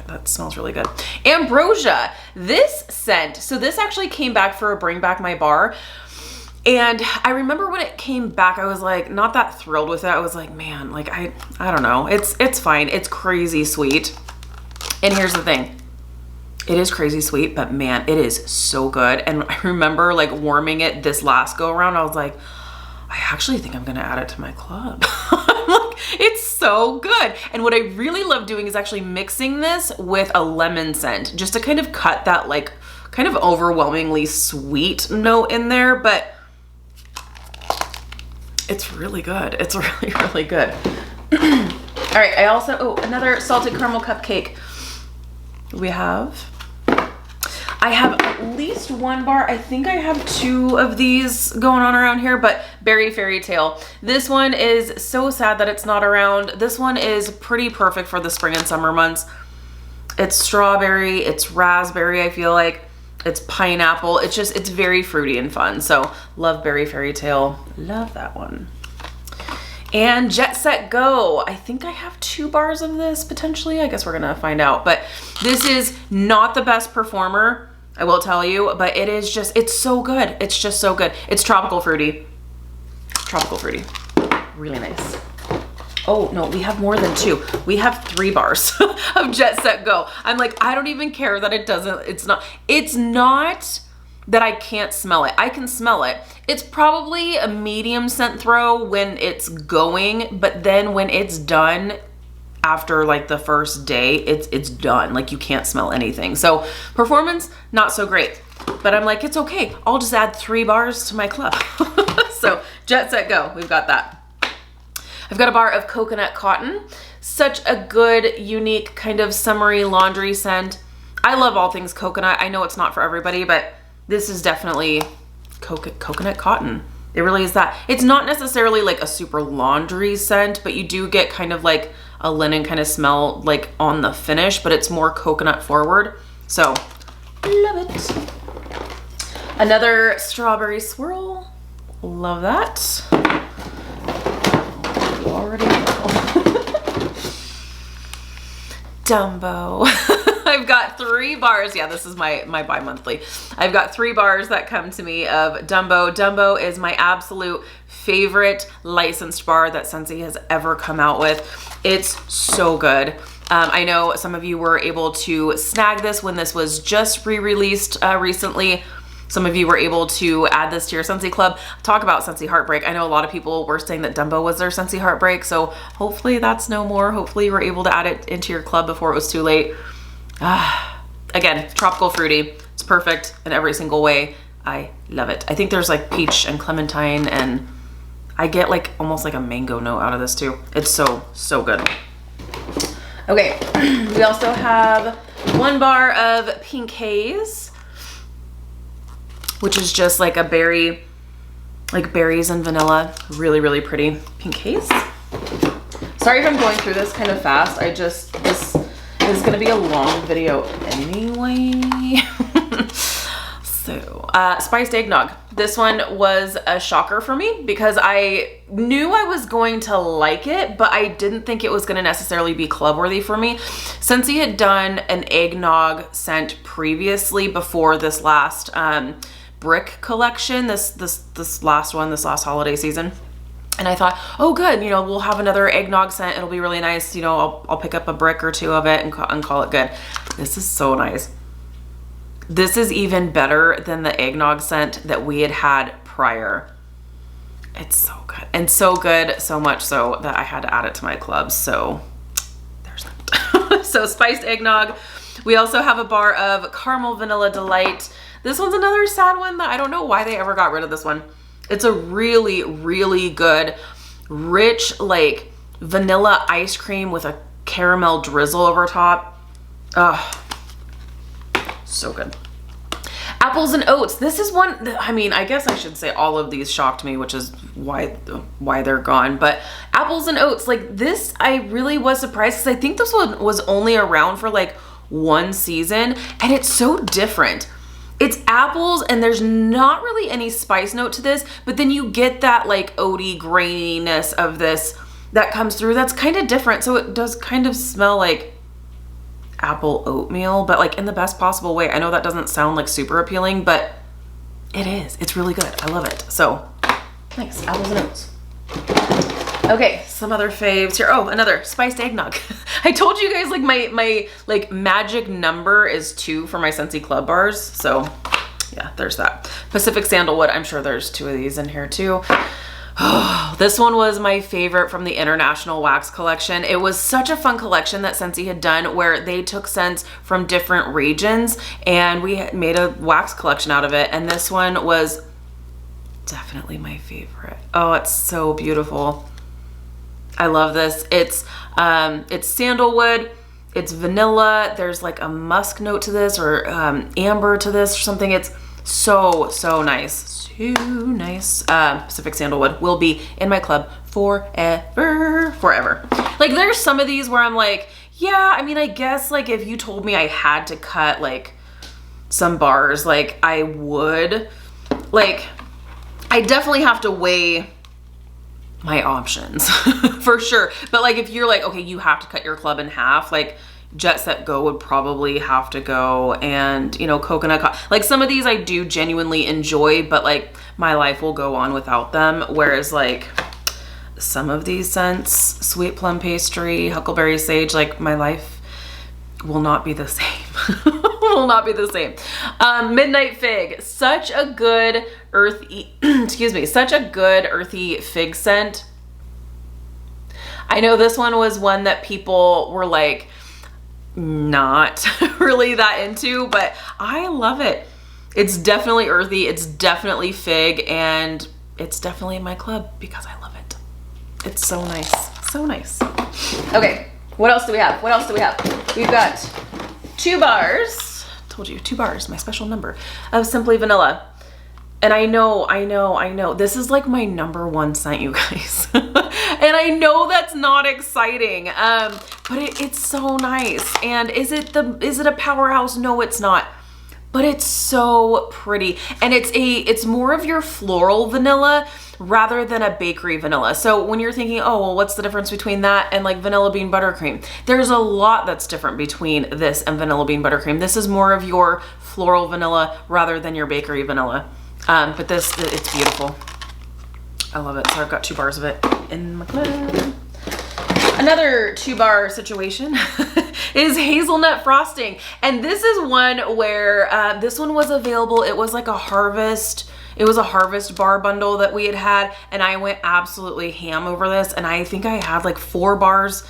that smells really good. Ambrosia, this scent, so this actually came back for a bring back my bar, and I remember when it came back, I was like not that thrilled with it. I was like, man, like I don't know. It's fine. It's crazy sweet, and here's the thing. It is crazy sweet, but man, it is so good. And I remember like warming it this last go around. I was like, I actually think I'm gonna add it to my club. Like, it's so good. And what I really love doing is actually mixing this with a lemon scent, just to kind of cut that like kind of overwhelmingly sweet note in there, but it's really good. It's really, really good. All right, I also, oh, another salted caramel cupcake. I I have at least one bar. I think I have 2 of these going on around here, but Berry Fairy Tale. This one is so sad that it's not around. This one is pretty perfect for the spring and summer months. It's strawberry, it's raspberry, I feel like. It's pineapple. It's very fruity and fun. So love Berry Fairy Tale. Love that one. And Jet Set Go. I think I have 2 bars of this potentially. I guess we're gonna find out. But this is not the best performer, I will tell you, but it is just, it's so good. It's just so good. It's tropical fruity. Tropical fruity. Really nice. Oh no, we have more than 2. We have 3 bars of Jet Set Go. I'm like, I don't even care that it's not that I can't smell it. I can smell it. It's probably a medium scent throw when it's going, but then when it's done after like the first day, it's done. Like you can't smell anything. So performance, not so great, but I'm like, it's okay. I'll just add 3 bars to my club. So Jet Set Go, we've got that. I've got a bar of Coconut Cotton. Such a good, unique kind of summery laundry scent. I love all things coconut. I know it's not for everybody, but this is definitely Coconut Cotton. It really is that. It's not necessarily like a super laundry scent, but you do get kind of like a linen kind of smell like on the finish, but it's more coconut forward. So, love it. Another Strawberry Swirl. Love that. Already Dumbo. I've got 3 bars. Yeah, this is my bi-monthly. I've got 3 bars that come to me of Dumbo. Dumbo is my absolute favorite licensed bar that Scentsy has ever come out with. It's so good. I know some of you were able to snag this when this was just re-released recently. Some of you were able to add this to your Scentsy Club. Talk about Scentsy Heartbreak. I know a lot of people were saying that Dumbo was their Scentsy Heartbreak, so hopefully that's no more. Hopefully you were able to add it into your club before it was too late. Again, tropical fruity. It's perfect in every single way. I love it. I think there's like peach and clementine, and I get like almost like a mango note out of this too. It's so, so good. Okay, we also have 1 bar of Pink Haze, which is just like a berry, like berries and vanilla. Really, really pretty. Pink Haze. Sorry if I'm going through this kind of fast. This is gonna be a long video anyway. So, Spiced Eggnog. This one was a shocker for me because I knew I was going to like it, but I didn't think it was gonna necessarily be club worthy for me. Scentsy had done an eggnog scent previously before this last brick collection, this last holiday season. And I thought, oh good, you know, we'll have another eggnog scent. It'll be really nice. You know, I'll pick up a brick or 2 of it and call it good. This is so nice. This is even better than the eggnog scent that we had prior. It's so good. And so good, so much so that I had to add it to my club. So there's that. So Spiced Eggnog. We also have a bar of Caramel Vanilla Delight. This one's another sad one that I don't know why they ever got rid of this one. It's a really, really good, rich, like vanilla ice cream with a caramel drizzle over top. Oh, so good. Apples and Oats. This is one, I mean, I guess I should say all of these shocked me, which is why they're gone. But Apples and Oats, like this, I really was surprised because I think this one was only around for like 1 season, and it's so different. It's apples and there's not really any spice note to this, but then you get that like oaty graininess of this that comes through. That's kind of different. So it does kind of smell like apple oatmeal, but like in the best possible way. I know that doesn't sound like super appealing, but it is. It's really good. I love it. So nice. Apples and Oats. Okay, some other faves here. Oh, another Spiced Eggnog. I told you guys like my like magic number is 2 for my Scentsy Club bars. So yeah, there's that. Pacific Sandalwood. I'm sure there's 2 of these in here too. Oh, this one was my favorite from the International Wax collection. It was such a fun collection that Scentsy had done where they took scents from different regions and we made a wax collection out of it. And this one was definitely my favorite. Oh, it's so beautiful. I love this. It's sandalwood. It's vanilla. There's like a musk note to this, or amber to this or something. It's so, so nice. So nice. Pacific Sandalwood will be in my club forever, forever. Like there's some of these where I'm like, yeah, I mean, I guess like if you told me I had to cut like some bars, like I would, like I definitely have to weigh my options for sure. But like if you're like, okay, you have to cut your club in half, like Jet Set Go would probably have to go, and you know, like some of these I do genuinely enjoy, but like my life will go on without them. Whereas like some of these scents, Sweet Plum Pastry, Huckleberry Sage, like my life will not be the same. Will not be the same. Midnight Fig, such a good earthy, excuse me, such a good earthy fig scent. I know this one was one that people were like not really that into, but I love it. It's definitely earthy, it's definitely fig, and it's definitely in my club because I love it. It's so nice, so nice. Okay, what else do we have? What else do we have? We've got 2 bars, told you 2 bars, my special number, of Simply Vanilla. And I know, this is like my #1 scent, you guys. And I know that's not exciting, but it's so nice. And is it a powerhouse? No, it's not. But it's so pretty. And it's more of your floral vanilla rather than a bakery vanilla. So when you're thinking, oh, well, what's the difference between that and like vanilla bean buttercream? There's a lot that's different between this and vanilla bean buttercream. This is more of your floral vanilla rather than your bakery vanilla. But it's beautiful. I love it. So I've got 2 bars of it in my club. Another 2-bar situation is hazelnut frosting. And this is one where this one was available. It was like a harvest. It was a harvest bar bundle that we had, and I went absolutely ham over this. And I think I had like 4 bars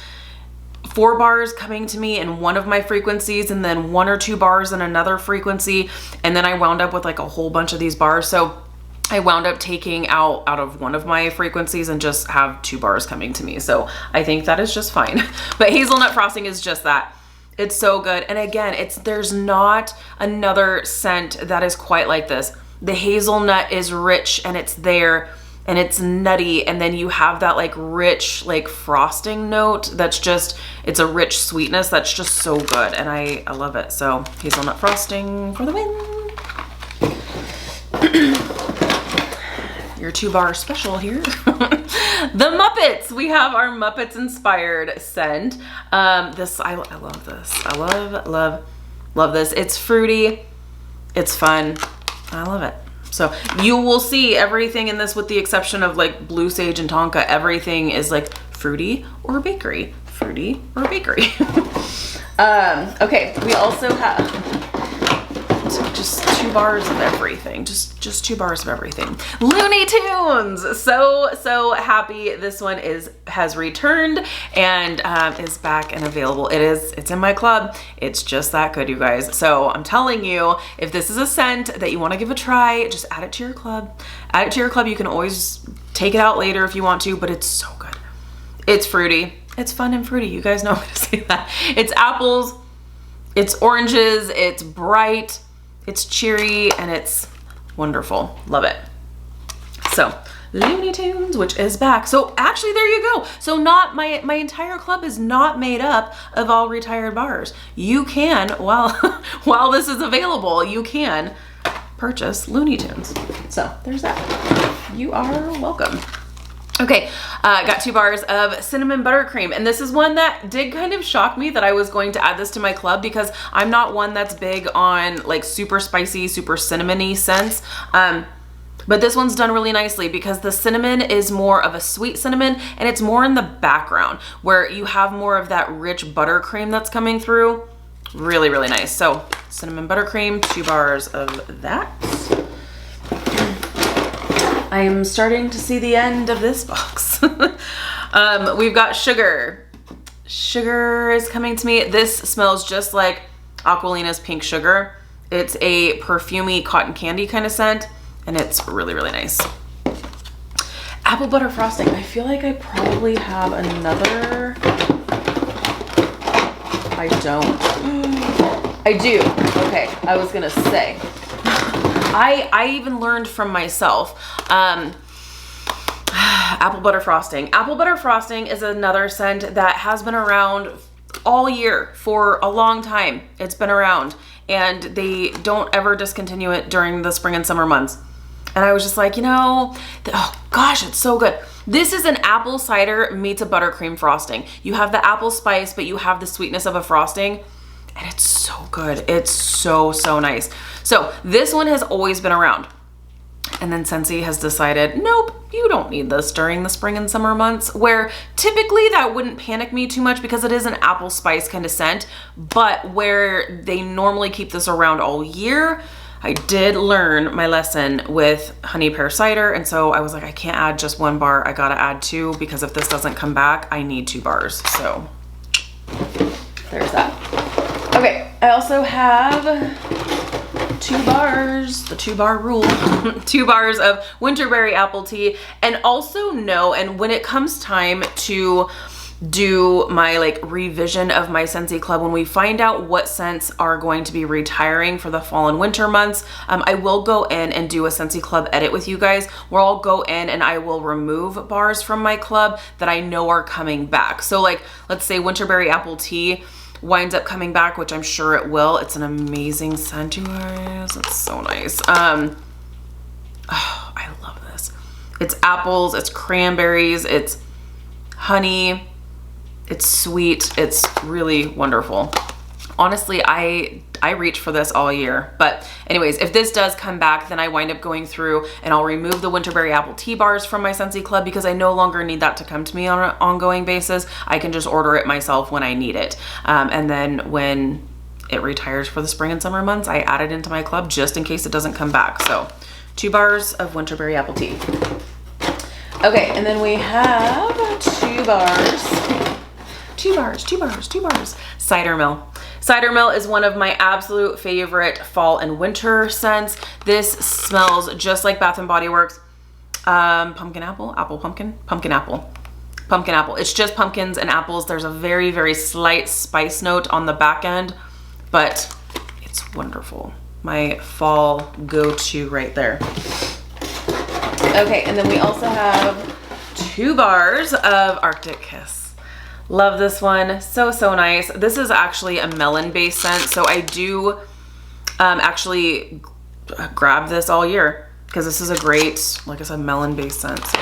coming to me in one of my frequencies, and then 1 or 2 bars in another frequency. And then I wound up with like a whole bunch of these bars. So I wound up taking out of one of my frequencies and just have 2 bars coming to me. So I think that is just fine. But hazelnut frosting is just that. It's so good. And again, there's not another scent that is quite like this. The hazelnut is rich and it's there and it's nutty. And then you have that like rich, like frosting note. That's just, it's a rich sweetness. That's just so good. And I love it. So hazelnut frosting for the win. Your 2-bar special here. The Muppets. We have our Muppets inspired scent. I love this. I love this. It's fruity. It's fun. I love it. So you will see everything in this, with the exception of like Blue Sage and Tonka, everything is like fruity or bakery. Fruity or bakery. Okay, we also have just 2 bars of everything. Just 2 bars of everything. Looney Tunes. So happy this one has returned and is back and available. It's in my club. It's just that good, you guys. So I'm telling you, if this is a scent that you want to give a try, just add it to your club. Add it to your club. You can always take it out later if you want to, but it's so good. It's fruity. It's fun and fruity. You guys know I'm gonna say that. It's apples, it's oranges, it's bright, it's cheery, and it's wonderful. Love it. So Looney Tunes, which is back. So actually, there you go. So not my entire club is not made up of all retired bars. You can, while this is available, you can purchase Looney Tunes. So there's that. You are welcome. Okay, got 2 bars of cinnamon buttercream, and this is one that did kind of shock me that I was going to add this to my club, because I'm not one that's big on like super spicy, super cinnamony scents. But this one's done really nicely because the cinnamon is more of a sweet cinnamon, and it's more in the background where you have more of that rich buttercream that's coming through. Really, really nice. So cinnamon buttercream, 2 bars of that. I am starting to see the end of this box. We've got sugar. Sugar is coming to me. This smells just like Aquilina's Pink Sugar. It's a perfumey cotton candy kind of scent, and it's really, really nice. Apple butter frosting. I feel like I probably have another I don't. I do. Okay, I was gonna say. I even learned from myself. Apple butter frosting. Apple butter frosting is another scent that has been around all year for a long time. It's been around, and they don't ever discontinue it during the spring and summer months. And I was just like, you know, oh gosh, it's so good. This is an apple cider meets a buttercream frosting. You have the apple spice, but you have the sweetness of a frosting, and it's so good. It's so, so nice. So this one has always been around. And then Scentsy has decided, nope, you don't need this during the spring and summer months, where typically that wouldn't panic me too much because it is an apple spice kind of scent, but where they normally keep this around all year, I did learn my lesson with honey pear cider, and so I was like, I can't add just 1 bar, I gotta add 2, because if this doesn't come back, I need 2 bars. So there's that. Okay, I also have 2 bars, the 2-bar rule, 2 bars of winterberry apple tea. And also know, and when it comes time to do my like revision of my Scentsy Club, when we find out what scents are going to be retiring for the fall and winter months, I will go in and do a Scentsy Club edit with you guys, where I'll go in and I will remove bars from my club that I know are coming back. So like, let's say winterberry apple tea winds up coming back, which I'm sure it will. It's an amazing scent, you guys. It's so nice. Oh, I love this. It's apples, it's cranberries, it's honey, it's sweet. It's really wonderful. Honestly, I reach for this all year. But anyways, if this does come back, then I wind up going through and I'll remove the winterberry apple tea bars from my Scentsy Club, because I no longer need that to come to me on an ongoing basis. I can just order it myself when I need it. And then when it retires for the spring and summer months, I add it into my club just in case it doesn't come back. So 2 bars of winterberry apple tea. Okay, and then we have 2 bars. Cider Mill. Cider Mill is one of my absolute favorite fall and winter scents. This smells just like Bath & Body Works. Pumpkin apple, pumpkin apple. It's just pumpkins and apples. There's a very, very slight spice note on the back end, but it's wonderful. My fall go-to right there. Okay, and then we also have 2 bars of Arctic Kiss. Love this one. So, so nice. This is actually a melon-based scent, so I do actually grab this all year because this is a great, like I said, melon-based scent. So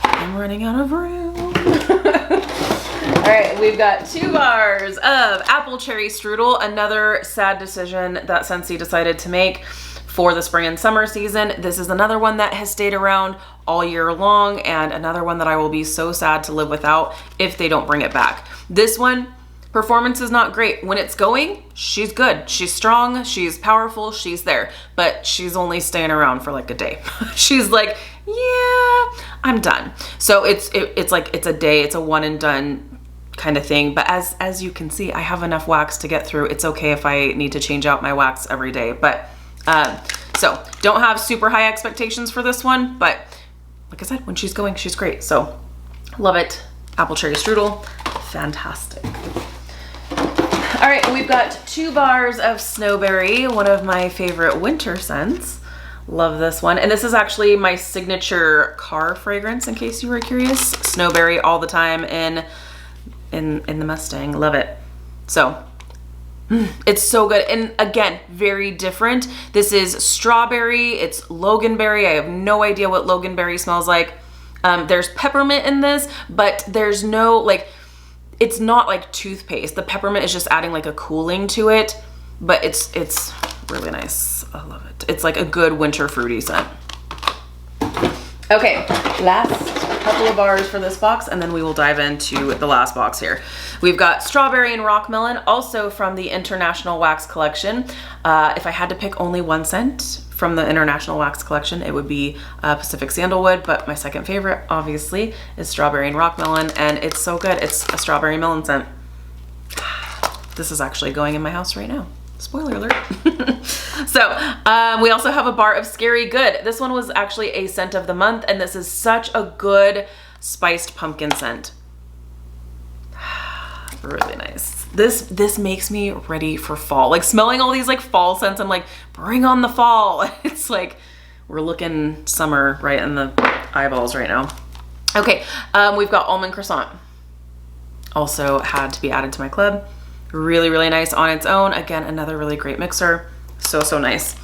I'm running out of room. All right, we've got 2 bars of apple cherry strudel, another sad decision that Scentsy decided to make for the spring and summer season. This is another one that has stayed around all year long, and another one that I will be so sad to live without if they don't bring it back. This one, performance is not great. When it's going, she's good. She's strong, she's powerful, she's there, but she's only staying around for like a day. She's like, yeah, I'm done. So it's like, it's a day, it's a one and done kind of thing. But as you can see, I have enough wax to get through. It's okay if I need to change out my wax every day, but so don't have super high expectations for this one, but like I said, when she's going, she's great. So love it. Apple cherry strudel, fantastic. All right, we've got 2 bars of Snowberry, one of my favorite winter scents. Love this one. And this is actually my signature car fragrance, in case you were curious. Snowberry all the time in the Mustang. Love it. So it's so good. And again, very different. This is strawberry. It's loganberry. I have no idea what loganberry smells like. There's peppermint in this, but there's no, like, it's not like toothpaste. The peppermint is just adding like a cooling to it, but it's really nice. I love it. It's like a good winter fruity scent. Okay, last couple of bars for this box, and then we will dive into the last box here. We've got strawberry and rock melon, also from the International Wax Collection. If I had to pick only one scent from the International Wax Collection, it would be Pacific Sandalwood, but my second favorite, obviously, is strawberry and rock melon, and it's so good. It's a strawberry melon scent. This is actually going in my house right now. Spoiler alert. So we also have a bar of Scary Good. This one was actually a scent of the month, and this is such a good spiced pumpkin scent. Really nice. This makes me ready for fall. Like smelling all these like fall scents, I'm like, bring on the fall. It's like we're looking summer right in the eyeballs right now. Okay, we've got almond croissant. Also had to be added to my club. Really, really nice on its own. Again, another really great mixer. So, so nice.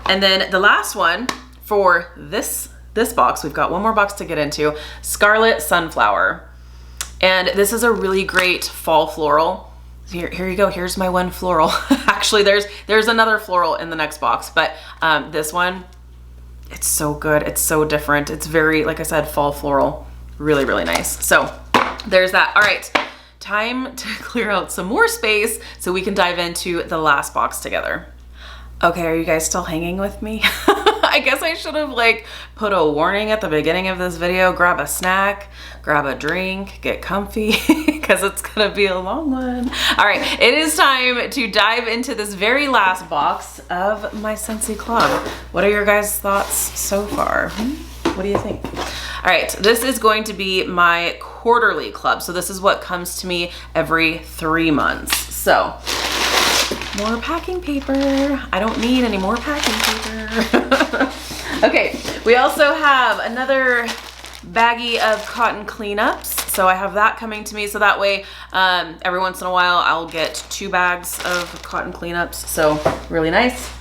And then the last one for this box, we've got one more box to get into, Scarlet Sunflower. And this is a really great fall floral. Here you go. Here's my one floral. Actually, there's another floral in the next box, but this one, it's so good. It's so different. It's very, like I said, fall floral. Really, really nice. So there's that. All right, time to clear out some more space so we can dive into the last box together. Okay, are you guys still hanging with me? I guess I should have like put a warning at the beginning of this video. Grab a snack, grab a drink, get comfy, because it's gonna be a long one. All right, it is time to dive into this very last box of my Scentsy Club. What are your guys' thoughts so far? What do you think? All right, this is going to be my quarterly club. So this is what comes to me every 3 months. So more packing paper. I don't need any more packing paper. Okay, we also have another baggie of cotton cleanups. So I have that coming to me. So that way, every once in a while, I'll get 2 bags of cotton cleanups. So really nice.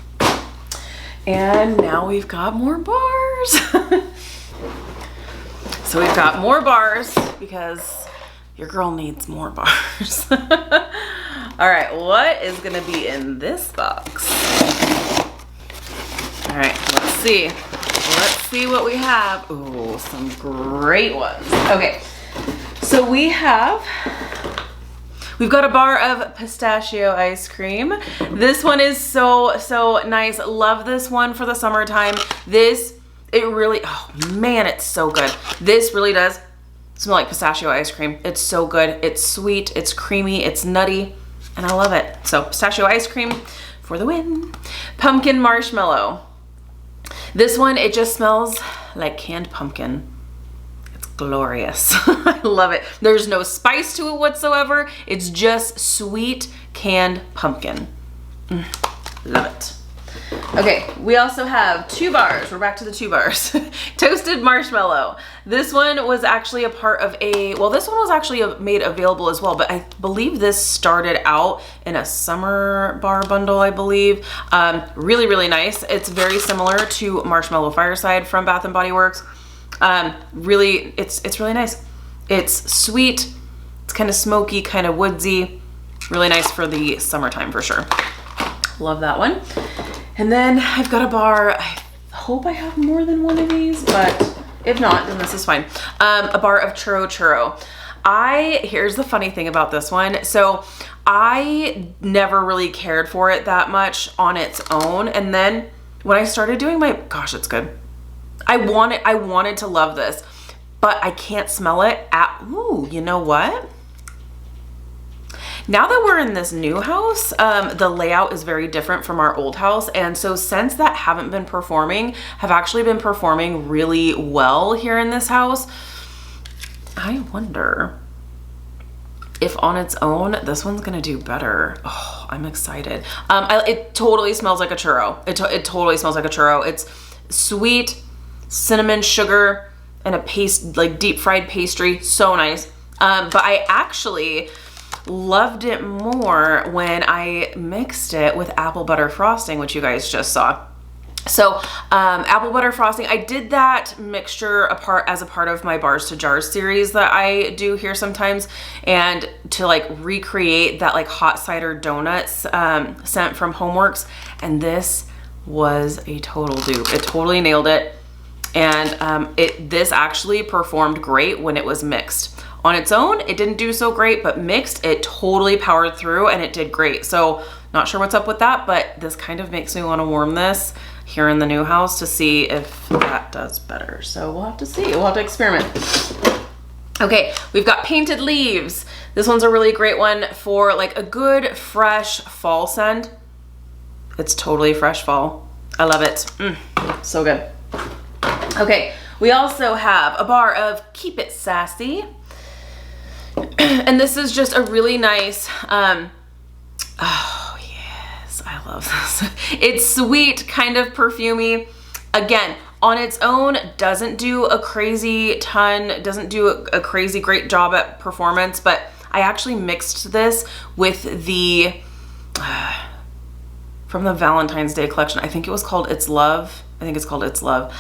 And now we've got more bars. So we've got more bars because your girl needs more bars. All right, what is gonna be in this box? All right, let's see. Let's see what we have. Ooh, some great ones. Okay, so we've got a bar of pistachio ice cream. This one is so, so nice. Love this one for the summertime. It really, oh man, it's so good. This really does smell like pistachio ice cream. It's so good. It's sweet, it's creamy, it's nutty, and I love it. So pistachio ice cream for the win. Pumpkin marshmallow. This one, it just smells like canned pumpkin. It's glorious. I love it. There's no spice to it whatsoever. It's just sweet canned pumpkin. Love it. Okay, we also have 2 bars. We're back to the 2 bars. Toasted marshmallow. This one was actually a part of this one was actually made available as well, but I believe this started out in a summer bar bundle, I believe. Really, really nice. It's very similar to Marshmallow Fireside from Bath & Body Works. Really, it's really nice. It's sweet. It's kind of smoky, kind of woodsy. Really nice for the summertime for sure. Love that one. And then I've got a bar. I hope I have more than one of these, but if not, then this is fine. A bar of churro. Here's the funny thing about this one. So I never really cared for it that much on its own. And then when I started doing gosh, it's good. I wanted to love this, but I can't smell it ooh, you know what? Now that we're in this new house, the layout is very different from our old house. And so scents that haven't been performing have actually been performing really well here in this house. I wonder if on its own, this one's gonna do better. Oh, I'm excited. It totally smells like a churro. It totally smells like a churro. It's sweet, cinnamon, sugar, and a deep fried pastry. So nice. But I actually loved it more when I mixed it with apple butter frosting, which you guys just saw. So apple butter frosting, I did that mixture as a part of my Bars to Jars series that I do here sometimes, and to like recreate that like hot cider donuts scent from Homeworks, and this was a total dupe. It totally nailed it, and this actually performed great when it was mixed. On its own, it didn't do so great, but mixed, it totally powered through and it did great. So not sure what's up with that, but this kind of makes me want to warm this here in the new house to see if that does better. So we'll have to see, we'll have to experiment. Okay, we've got Painted Leaves. This one's a really great one for like a good fresh fall scent. It's totally fresh fall. I love it. So good. Okay, we also have a bar of Keep It Sassy. And this is just a really nice Oh yes, I love this. It's sweet, kind of perfumey. Again, on its own, doesn't do a crazy ton, doesn't do a crazy great job at performance, but I actually mixed this with the, from the Valentine's Day collection. I think it was called It's Love. I think it's called It's Love.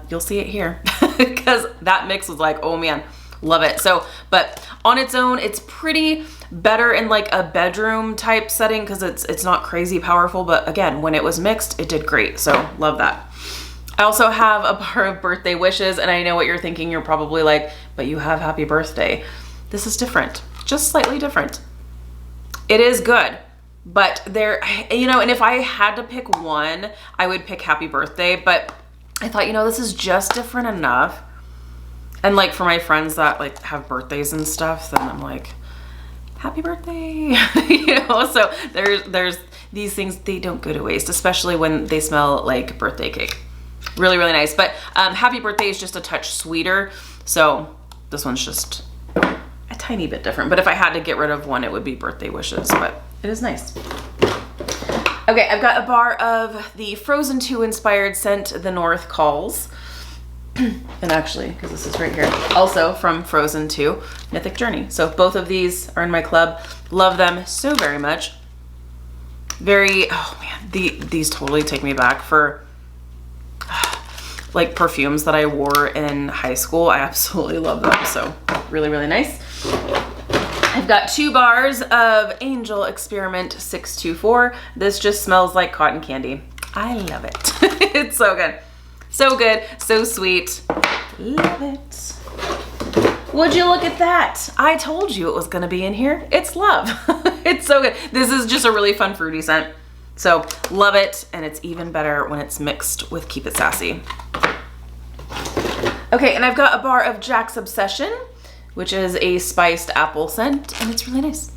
You'll see it here because that mix was like, oh man, love it. So, but on its own, it's pretty better in like a bedroom type setting because it's not crazy powerful, but again, when it was mixed, it did great. So love that. I also have a bar of birthday wishes, and I know what you're thinking. You're probably like, but you have happy birthday. This is different, just slightly different. It is good, but there, you know, and if I had to pick one, I would pick happy birthday, but I thought, you know, this is just different enough. And like for my friends that like have birthdays and stuff, then I'm like, happy birthday, you know? So there's these things, they don't go to waste, especially when they smell like birthday cake. Really, really nice. But happy birthday is just a touch sweeter. So this one's just a tiny bit different. But if I had to get rid of one, it would be birthday wishes, but it is nice. Okay, I've got a bar of the Frozen 2 inspired scent, The North Calls. And actually, because this is right here, also from Frozen 2, Mythic Journey. So both of these are in my club. Love them so very much. Very, oh man, these totally take me back for like perfumes that I wore in high school. I absolutely love them. So really, really nice. I've got 2 bars of Angel Experiment 624. This just smells like cotton candy. I love it. It's so good. So good, so sweet. Love it. Would you look at that? I told you it was gonna be in here. It's love. It's so good. This is just a really fun fruity scent. So love it, and it's even better when it's mixed with Keep It Sassy. Okay, and I've got a bar of Jack's Obsession, which is a spiced apple scent, and it's really nice.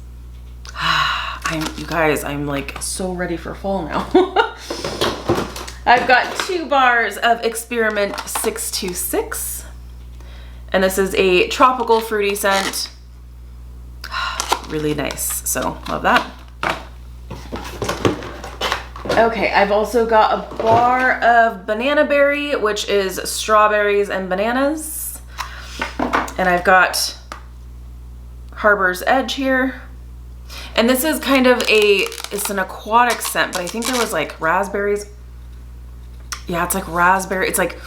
You guys, I'm like so ready for fall now. I've got 2 bars of Experiment 626, and this is a tropical fruity scent. Really nice, so love that. Okay, I've also got a bar of Banana Berry, which is strawberries and bananas. And I've got Harbor's Edge here. And this is kind of it's an aquatic scent, but I think there was like raspberries. Yeah, it's like raspberry. It's like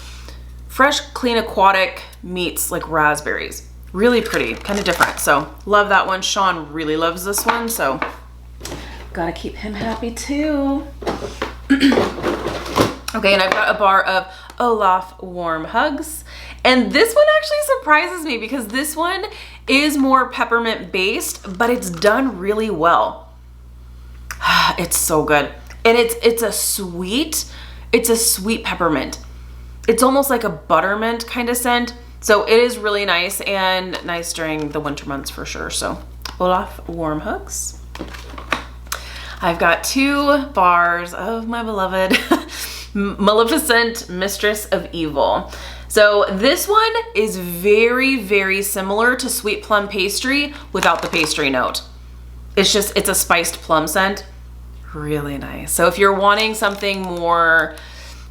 fresh, clean aquatic meets like raspberries. Really pretty, kind of different. So love that one. Sean really loves this one, so gotta keep him happy too. Okay, and I've got a bar of Olaf Warm Hugs. And this one actually surprises me because this one is more peppermint based, but it's done really well. It's so good. And it's a sweet peppermint. It's almost like a buttermint kind of scent. So it is really nice and nice during the winter months for sure. So Olaf Warm Hugs. I've got 2 bars of my beloved Maleficent Mistress of Evil. So this one is very, very similar to Sweet Plum Pastry without the pastry note. It's a spiced plum scent. Really nice. So if you're wanting something more,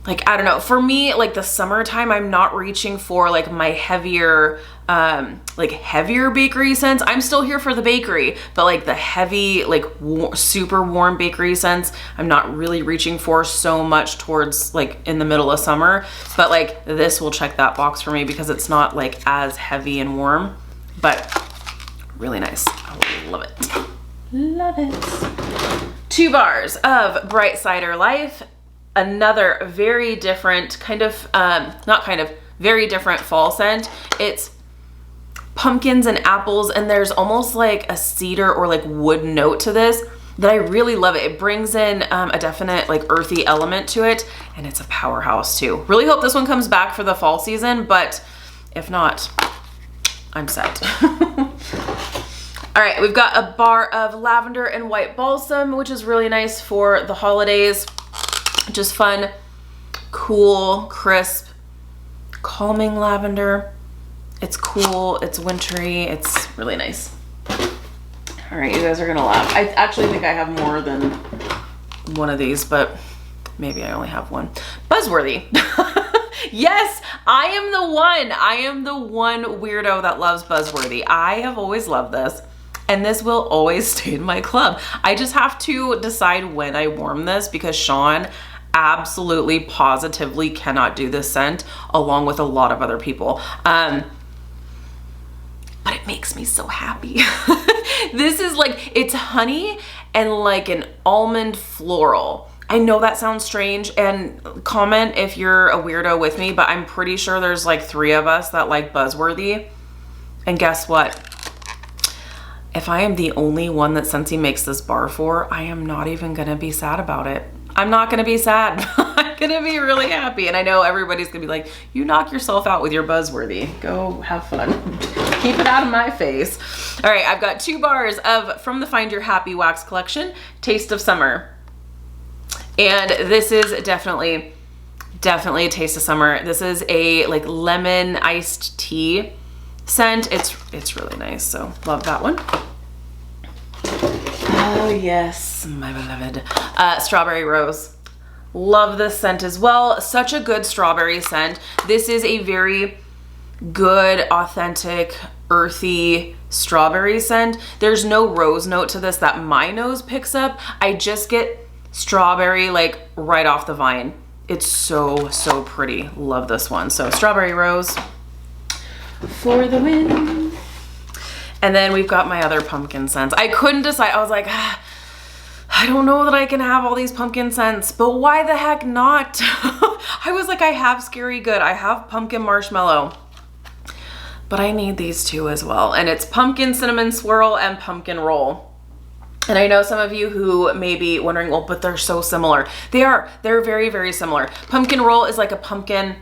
like, I don't know, for me, like the summertime, I'm not reaching for like my heavier bakery scents. I'm still here for the bakery, but like the heavy, like super warm bakery scents, I'm not really reaching for so much towards like in the middle of summer, but like this will check that box for me because it's not like as heavy and warm, but really nice. I love it. Love it. 2 bars of Bright Cider Life. Another very different very different fall scent. It's pumpkins and apples, and there's almost like a cedar or like wood note to this that I really love it. It brings in a definite like earthy element to it, and it's a powerhouse too. Really hope this one comes back for the fall season, but if not, I'm set. All right, we've got a bar of Lavender and White Balsam, which is really nice for the holidays. Just fun, cool, crisp, calming lavender. It's cool, it's wintry, it's really nice. All All right, you guys are gonna laugh. I actually think I have more than one of these, but maybe I only have one. Buzzworthy. Yes, I am the one. I am the one weirdo that loves Buzzworthy. I have always loved this, and this will always stay in my club. I just have to decide when I warm this because Sean absolutely positively cannot do this scent along with a lot of other people. But it makes me so happy. This is like, it's honey and like an almond floral. I know that sounds strange, and comment if you're a weirdo with me, but I'm pretty sure there's like 3 of us that like Buzzworthy. And guess what? If I am the only one that Scentsy makes this bar for, I am not even gonna be sad about it. I'm not gonna be sad. I'm gonna be really happy. And I know everybody's gonna be like, you knock yourself out with your Buzzworthy. Go have fun. Keep it out of my face. All right, I've got 2 bars of from the Find Your Happy Wax collection, Taste of Summer. And this is definitely a taste of summer. This is a like lemon iced tea scent. It's really nice, so love that one. Oh yes, my beloved. Strawberry Rose. Love this scent as well. Such a good strawberry scent. This is a very good, authentic, earthy strawberry scent. There's no rose note to this that my nose picks up. I just get strawberry like right off the vine. It's so pretty. Love this one. So Strawberry Rose for the win. And then we've got my other pumpkin scents. I couldn't decide. I was like, I don't know that I can have all these pumpkin scents, but why the heck not? I was like, I have Scary Good, I have Pumpkin Marshmallow, but I need these 2 as well. And it's Pumpkin Cinnamon Swirl and Pumpkin Roll. And I know some of you who may be wondering, well, but they're so similar. They're very similar. Pumpkin Roll is like a pumpkin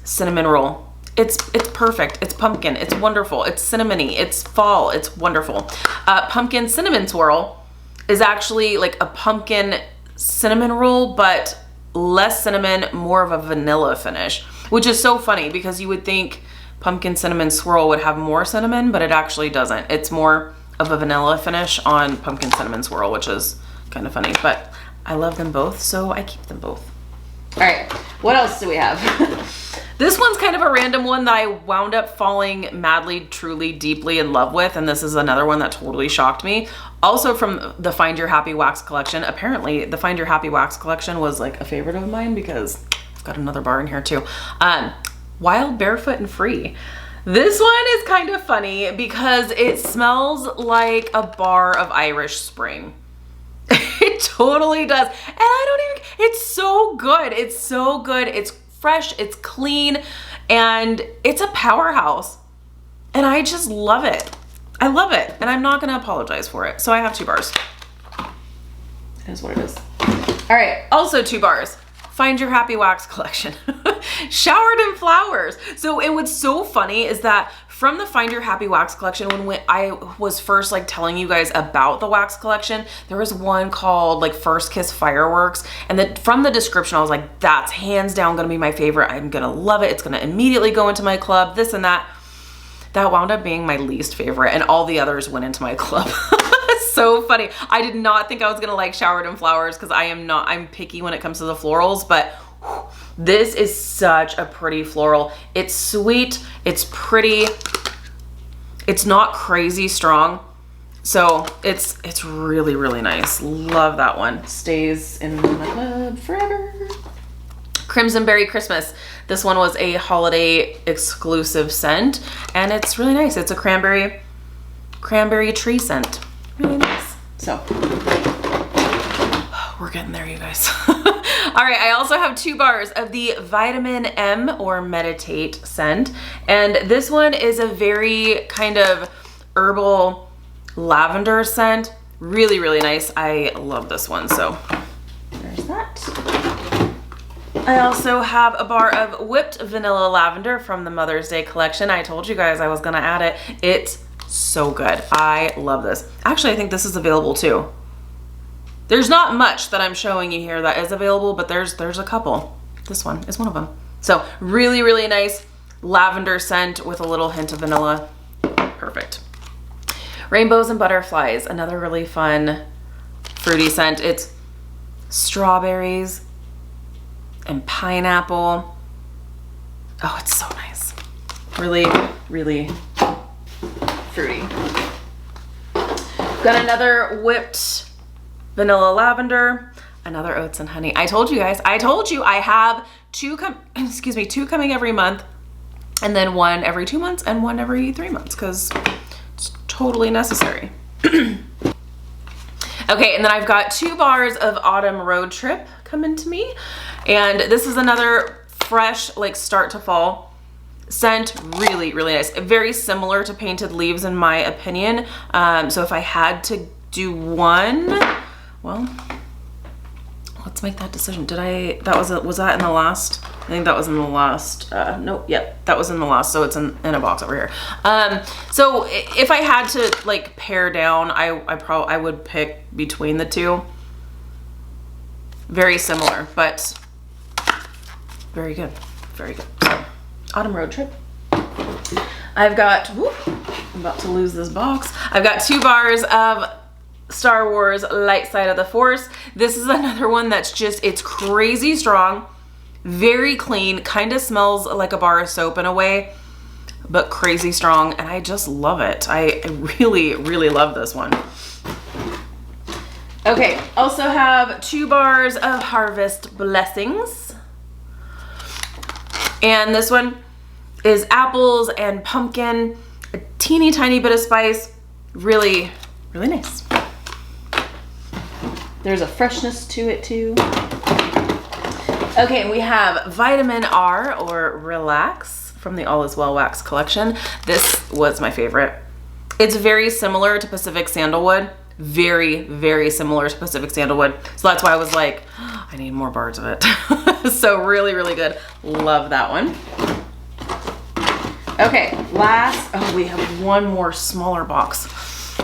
cinnamon roll. It's perfect. It's pumpkin. It's wonderful. It's cinnamony. It's fall. It's wonderful. Pumpkin Cinnamon Swirl is actually like a pumpkin cinnamon roll, but less cinnamon, more of a vanilla finish, which is so funny because you would think Pumpkin Cinnamon Swirl would have more cinnamon, but it actually doesn't. It's more of a vanilla finish on Pumpkin Cinnamon Swirl, which is kind of funny, but I love them both, so I keep them both. All right, what else do we have? This one's kind of a random one that I wound up falling madly, truly, deeply in love with, and this is another one that totally shocked me. Also from the Find Your Happy Wax collection. Apparently, the Find Your Happy Wax collection was like a favorite of mine because I've got another bar in here too. Wild, Barefoot, and Free. This one is kind of funny because it smells like a bar of Irish Spring. It totally does. And it's so good. It's so good. It's fresh, it's clean, and it's a powerhouse. And I just love it. I love it. And I'm not gonna apologize for it. So I have 2 bars. It is what it is. All right, also 2 bars. Find Your Happy Wax collection. Showered in Flowers. So, and what's so funny is that from the Find Your Happy Wax collection, when I was first like telling you guys about the wax collection, there was one called like First Kiss Fireworks. And then from the description, I was like, that's hands down gonna be my favorite. I'm gonna love it. It's gonna immediately go into my club, this and that. That wound up being my least favorite, and all the others went into my club. So funny. I did not think I was gonna like Showered in Flowers because I'm picky when it comes to the florals, but this is such a pretty floral. It's sweet, it's pretty, it's not crazy strong. So it's really, really nice. Love that one. Stays in my club forever. Crimson Berry Christmas. This one was a holiday exclusive scent, and it's really nice. It's a cranberry tree scent. Really nice. So we're getting there, you guys. All right, I also have 2 bars of the Vitamin M or Meditate scent, and this one is a very kind of herbal lavender scent. Really, really nice. I love this one. So there's that. I also have a bar of Whipped Vanilla Lavender from the Mother's Day collection. I told you guys I was gonna add it. It's so good. I love this. Actually, I think this is available too. There's not much that I'm showing you here that is available, but there's a couple. This one is one of them. So really, really nice lavender scent with a little hint of vanilla. Perfect. Rainbows and Butterflies, another really fun fruity scent. It's strawberries and pineapple. Oh, it's so nice. Really, really fruity. Got another whipped vanilla lavender, another oats and honey. I told you guys, I have two coming every month, and then one every 2 months and one every 3 months, because it's totally necessary. Okay, and then I've got 2 bars of Autumn Road Trip coming to me, and this is another fresh, like start to fall scent. Really, really nice. Very similar to Painted Leaves in my opinion. So if I had to do one, well, let's make that decision. Was that in the last? I think that was in the last, nope, yep, that was in the last, so it's in a box over here. So if I had to like pare down, I would pick between the two. Very similar, but very good, very good. So, Autumn Road Trip. I've got, I'm about to lose this box. I've got 2 bars of Star Wars Light Side of the Force. This is another one that's just, it's crazy strong, very clean, kind of smells like a bar of soap in a way, but crazy strong, and I just love it. I really, really love this one. Okay, also have 2 bars of Harvest Blessings. And this one is apples and pumpkin, a teeny tiny bit of spice. Really, really nice. There's a freshness to it too. Okay, we have Vitamin R or Relax from the All Is Well Wax collection. This was my favorite. It's very similar to Pacific Sandalwood. Very, very similar to Pacific Sandalwood. So that's why I was like, oh, I need more bars of it. So really, really good. Love that one. Okay, last, oh, we have one more smaller box.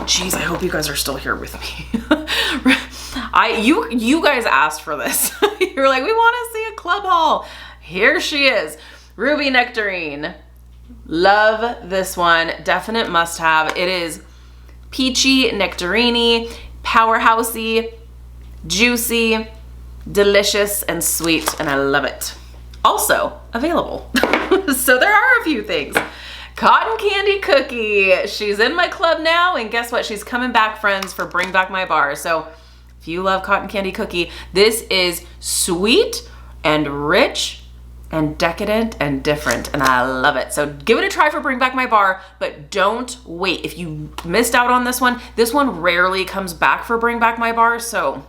Jeez, I hope you guys are still here with me. You guys asked for this. You're like, we want to see a club haul. Here she is. Ruby Nectarine. Love this one. Definite must have. It is peachy, nectarine-y, powerhousey, juicy, delicious, and sweet, and I love it. Also available. So there are a few things. Cotton Candy Cookie. She's in my club now, and guess what? She's coming back, friends, for Bring Back My Bar. So if you love Cotton Candy Cookie, this is sweet and rich and decadent and different, and I love it. So give it a try for Bring Back My Bar, but don't wait. If you missed out on this one rarely comes back for Bring Back My Bar, so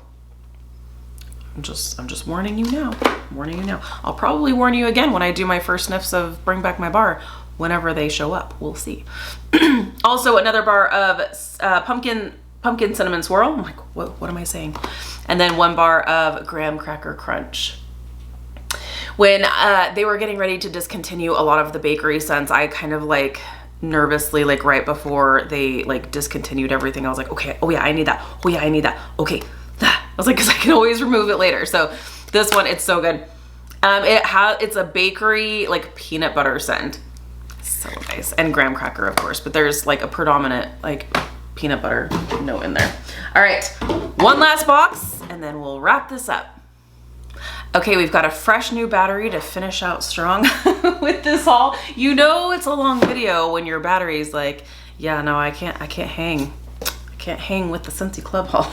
I'm just warning you now. I'll probably warn you again when I do my first sniffs of Bring Back My Bar, whenever they show up. We'll see. Also another bar of pumpkin cinnamon swirl. I'm like, what am I saying? And then 1 bar of graham cracker crunch. When they were getting ready to discontinue a lot of the bakery scents, I kind of like nervously, like right before they like discontinued everything, I was like, okay, oh yeah, I need that. Oh yeah, I need that. Okay, I was like, because I can always remove it later. So this one, it's so good. It's a bakery like peanut butter scent. So nice. And graham cracker, of course, but there's like a predominant like peanut butter note in there. All right, one last box and then we'll wrap this up. Okay, we've got a fresh new battery to finish out strong with this haul. You know it's a long video when your battery's like, yeah, no, I can't hang. I can't hang with the Scentsy Club haul.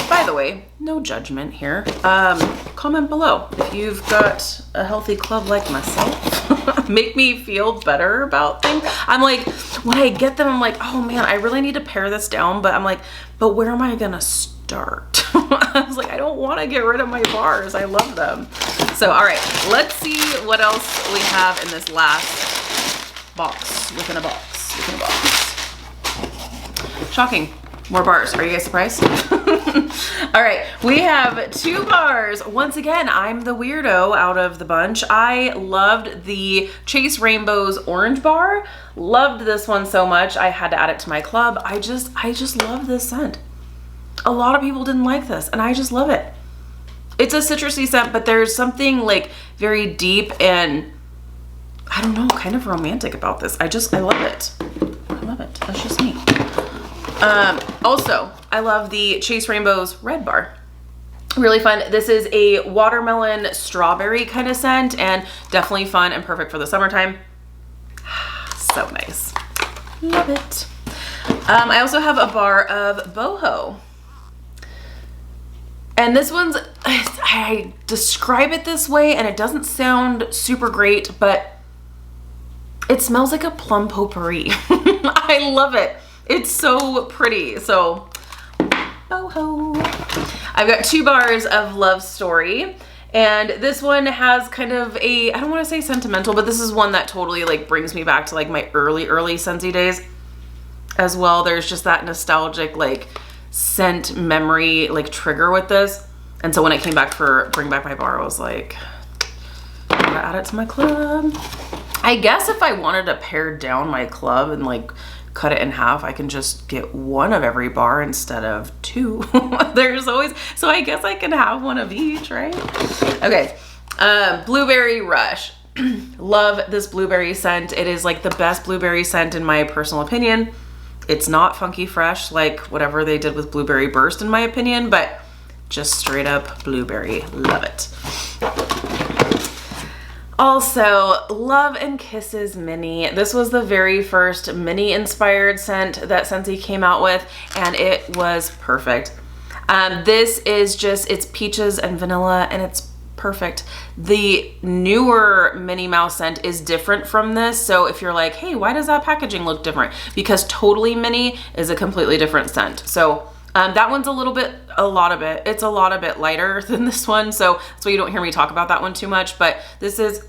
By the way, no judgment here. Comment below if you've got a healthy club like myself. Make me feel better about things. I'm like, when I get them, I'm like, oh man, I really need to pare this down, but I'm like, but where am I gonna start? I was like, I don't want to get rid of my bars. I love them. So, all right, let's see what else we have in this last box, within a box. Shocking. More bars. Are you guys surprised? All right, we have 2 bars. Once again, I'm the weirdo out of the bunch. I loved the Chase Rainbows orange bar. Loved this one so much. I had to add it to my club. I just love this scent. A lot of people didn't like this, and I just love it. It's a citrusy scent, but there's something like very deep and, I don't know, kind of romantic about this. I love it. I love it. Let's Also, I love the Chase Rainbow's Red Bar. Really fun. This is a watermelon strawberry kind of scent and definitely fun and perfect for the summertime. So nice. Love it. I also have a bar of boho. And this one's, I describe it this way and it doesn't sound super great, but it smells like a plum potpourri. I love it. It's so pretty. So, boho. I've got 2 bars of Love Story, and this one has kind of a, I don't want to say sentimental, but this is one that totally like brings me back to like my early Scentsy days as well. There's just that nostalgic like scent memory like trigger with this. And so when I came back for Bring Back My Bar, I was like, I'm gonna add it to my club. I guess if I wanted to pare down my club and like cut it in half, I can just get 1 of every bar instead of 2. There's always, so I guess I can have 1 of each, right? Okay, Blueberry Rush. Love this blueberry scent. It is like the best blueberry scent in my personal opinion. It's not funky fresh like whatever they did with Blueberry Burst in my opinion, but just straight up blueberry. Love it. Also, Love and Kisses Mini. This was the very first mini inspired scent that Scentsy came out with, and it was perfect. This is just, it's peaches and vanilla, and it's perfect. The newer Minnie Mouse scent is different from this, so if you're like, hey, why does that packaging look different? Because Totally Mini is a completely different scent. So that one's it's a lot of bit lighter than this one, so that's why you don't hear me talk about that one too much, but this is,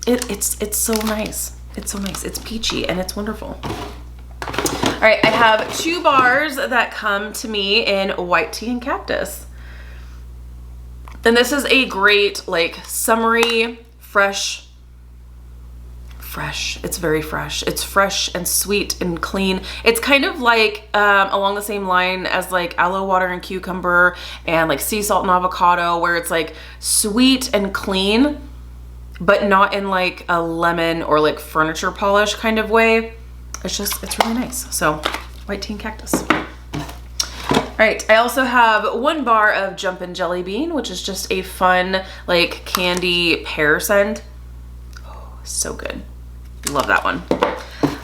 it's so nice. It's so nice. It's peachy and it's wonderful. All right, I have 2 bars that come to me in White Tea and Cactus. And this is a great, like, summery, fresh. It's very fresh. It's fresh and sweet and clean. It's kind of like along the same line as like aloe water and cucumber and like sea salt and avocado, where it's like sweet and clean, but not in like a lemon or like furniture polish kind of way. It's really nice. So White Tea and Cactus. All right, I also have 1 bar of Jumpin' Jelly Bean, which is just a fun like candy pear scent. Oh, so good. Love that one.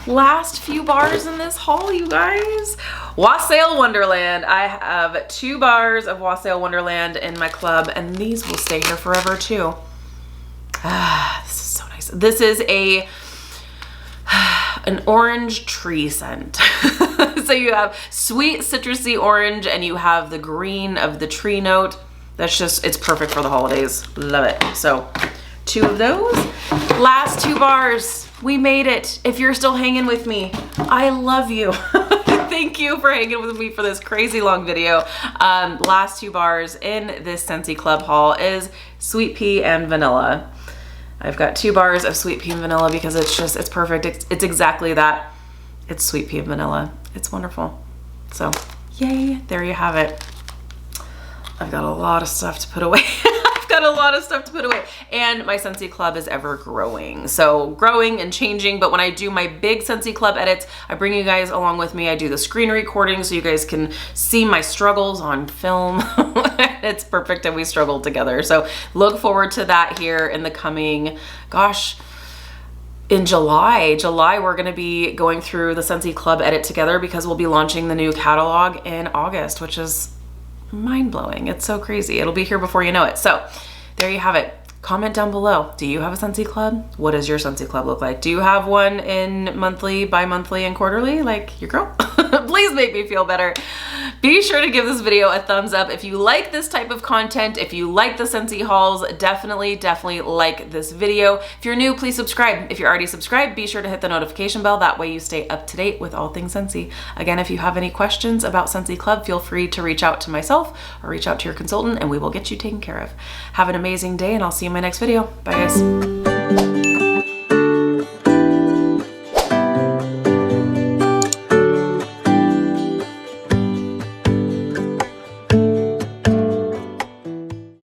Last few bars in this haul, you guys. Wassail Wonderland. I have 2 bars of Wassail Wonderland in my club, and these will stay here forever too. Ah, this is so nice. This is an orange tree scent. So you have sweet citrusy orange and you have the green of the tree note. That's just, it's perfect for the holidays. Love it. So 2 of those. Last 2 bars. We made it. If you're still hanging with me, I love you. Thank you for hanging with me for this crazy long video. Last 2 bars in this Scentsy Club haul is Sweet Pea and Vanilla. I've got 2 bars of Sweet Pea and Vanilla because it's perfect. It's exactly that. It's Sweet Pea and Vanilla. It's wonderful. So yay, there you have it. I've got a lot of stuff to put away. And my Scentsy Club is ever growing. So growing and changing, but when I do my big Scentsy Club edits, I bring you guys along with me. I do the screen recording so you guys can see my struggles on film. It's perfect and we struggle together. So look forward to that here in the coming, gosh, in July we're going to be going through the Scentsy Club edit together because we'll be launching the new catalog in August, which is mind-blowing. It's so crazy. It'll be here before you know it. So there you have it. Comment down below. Do you have a Scentsy Club? What does your Scentsy Club look like? Do you have one in monthly, bi-monthly, and quarterly like your girl? Please make me feel better. Be sure to give this video a thumbs up if you like this type of content. If you like the Scentsy hauls, definitely like this video. If you're new, please subscribe. If you're already subscribed, be sure to hit the notification bell. That way you stay up to date with all things Scentsy. Again, if you have any questions about Scentsy Club, feel free to reach out to myself or reach out to your consultant and we will get you taken care of. Have an amazing day and I'll see you in my next video. Bye guys.